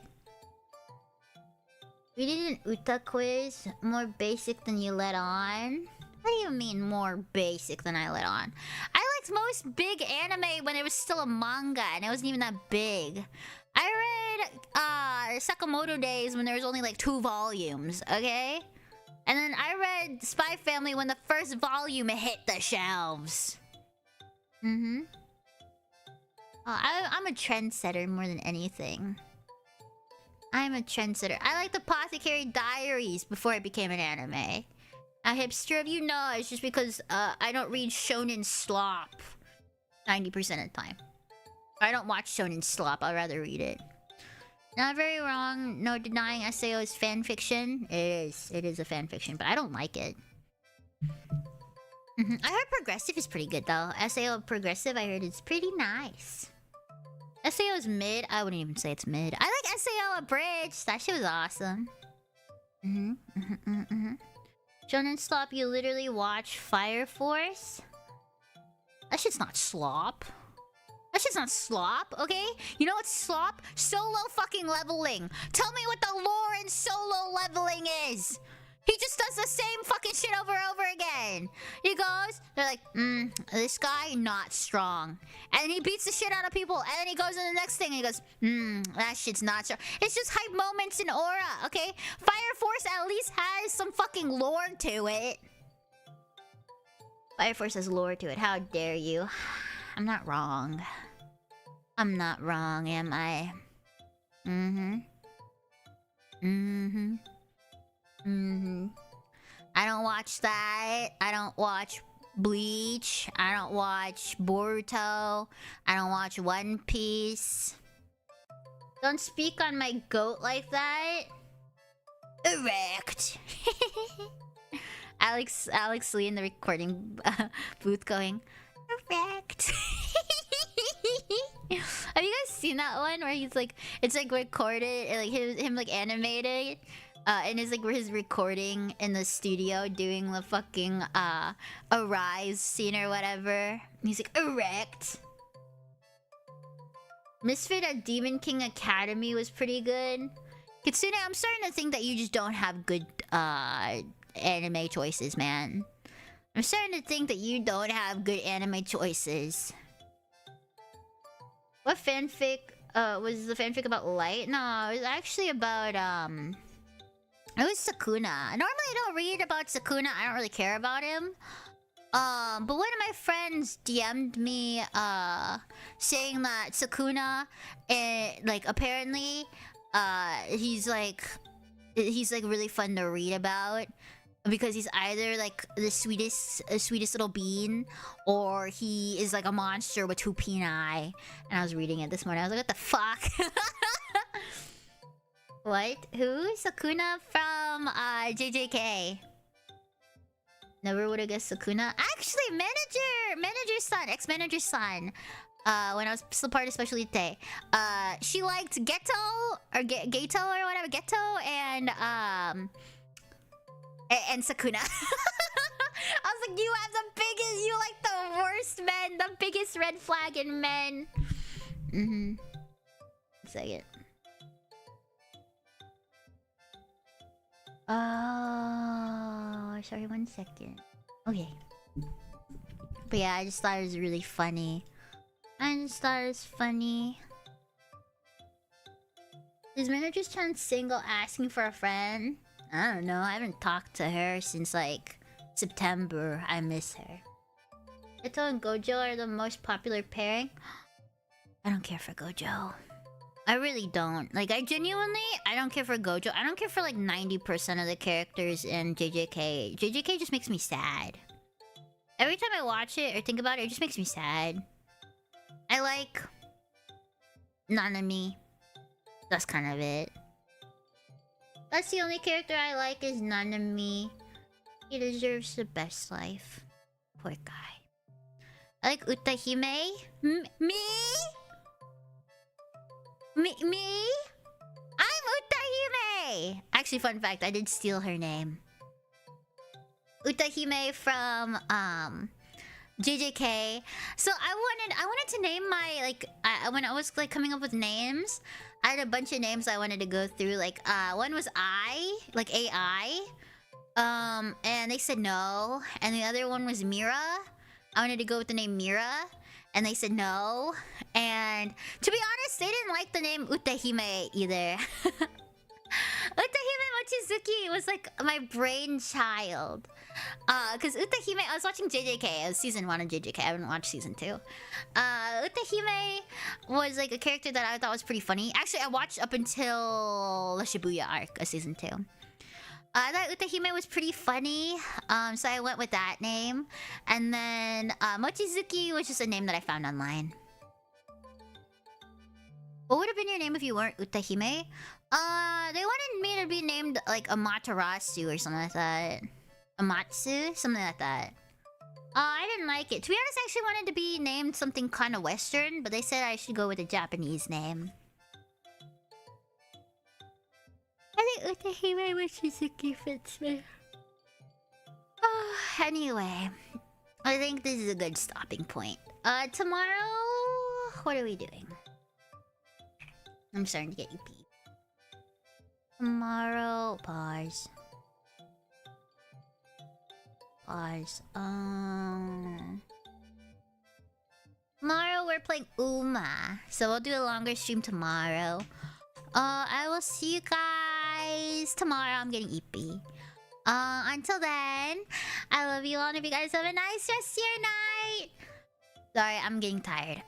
We did an Uta quiz. More basic than you let on. What do you mean more basic than I let on? I liked most big anime when it was still a manga and it wasn't even that big. I read Sakamoto Days when there was only like 2 volumes, okay? And then I read Spy Family when the first volume hit the shelves. I'm a trendsetter more than anything. I'm a trendsetter. I like the Apothecary Diaries before it became an anime. A hipster of you? No, it's just because I don't read shonen slop 90% of the time. I don't watch shonen slop, I'd rather read it. Not very wrong, no denying SAO is fanfiction. It is a fanfiction, but I don't like it. I heard Progressive is pretty good though. SAO Progressive, I heard it's pretty nice. SAO is mid. I wouldn't even say it's mid. I like SAO Abridged. That shit was awesome. Shonen Slop, you literally watch Fire Force? That shit's not slop. That shit's not slop, okay? You know what's slop? Solo fucking leveling. Tell me what the lore in solo leveling is. He just does the same fucking shit over and over again. He goes, they're like, this guy, not strong. And then he beats the shit out of people. And then he goes to the next thing and he goes, that shit's not strong. It's just hype moments in aura, okay? Fire Force at least has some fucking lore to it. Fire Force has lore to it. How dare you? I'm not wrong. I'm not wrong, am I? I don't watch that. I don't watch Bleach. I don't watch Boruto. I don't watch One Piece. Don't speak on my goat like that. Erect. Alex Lee in the recording booth going erect. Have you guys seen that one where he's like, it's like recorded, and like him like animated, and it's like where he's recording in the studio doing the fucking Arise scene or whatever. And he's like erect. Misfit at Demon King Academy was pretty good. Kitsune, I'm starting to think that you just don't have good anime choices, man. I'm starting to think that you don't have good anime choices. What fanfic was the fanfic about Light? No, it was actually about it was Sukuna. Normally I don't read about Sukuna. I don't really care about him. But one of my friends DM'd me saying that Sukuna, like apparently he's like really fun to read about because he's either like the sweetest little bean, or he is like a monster with two peni. And I was reading it this morning. I was like, what the fuck? What? Who? Sukuna from JJK. Never would have guessed Sukuna. Actually, manager's son, ex-manager's son. When I was still part of Specialite, she liked Geto or Gato or whatever, Geto and Sukuna. I was like, you have the biggest, you like the worst men, the biggest red flag in men. Second. Oh, sorry, 1 second. Okay. But yeah, I just thought it was really funny. Is manager's chance single asking for a friend? I don't know. I haven't talked to her since like September. I miss her. Ito and Gojo are the most popular pairing. I don't care for Gojo. I really don't. Like, I don't care for Gojo. I don't care for like 90% of the characters in JJK. JJK just makes me sad. Every time I watch it or think about it, it just makes me sad. I like Nanami. That's kind of it. That's the only character I like is Nanami. He deserves the best life. Poor guy. I like Utahime. Me? I'm Utahime! Actually, fun fact, I did steal her name. Utahime from JJK. So I wanted to name my like when I was like coming up with names, I had a bunch of names I wanted to go through. Like one was like AI. And they said no. And the other one was Mira. I wanted to go with the name Mira. And they said no. And to be honest, they didn't like the name Utahime either. Utahime Mochizuki was like my brainchild. Because Utahime, I was watching JJK. It was season 1 of JJK. I haven't watched season 2. Utahime was like a character that I thought was pretty funny. Actually, I watched up until the Shibuya arc of season 2. I thought Utahime was pretty funny, so I went with that name. And then Mochizuki was just a name that I found online. What would have been your name if you weren't Utahime? They wanted me to be named like Amaterasu or something like that. Amatsu? Something like that. I didn't like it. To be honest, I actually wanted to be named something kind of Western, but they said I should go with a Japanese name. I think Utahime Mochizuki fits me. Anyway, I think this is a good stopping point. Tomorrow, what are we doing? I'm starting to get EP. Tomorrow, pause. Tomorrow we're playing Uma, so we'll do a longer stream tomorrow. I will see you guys tomorrow. I'm getting EP. Until then, I love you all, and if you guys have a nice rest of your night. Sorry, I'm getting tired.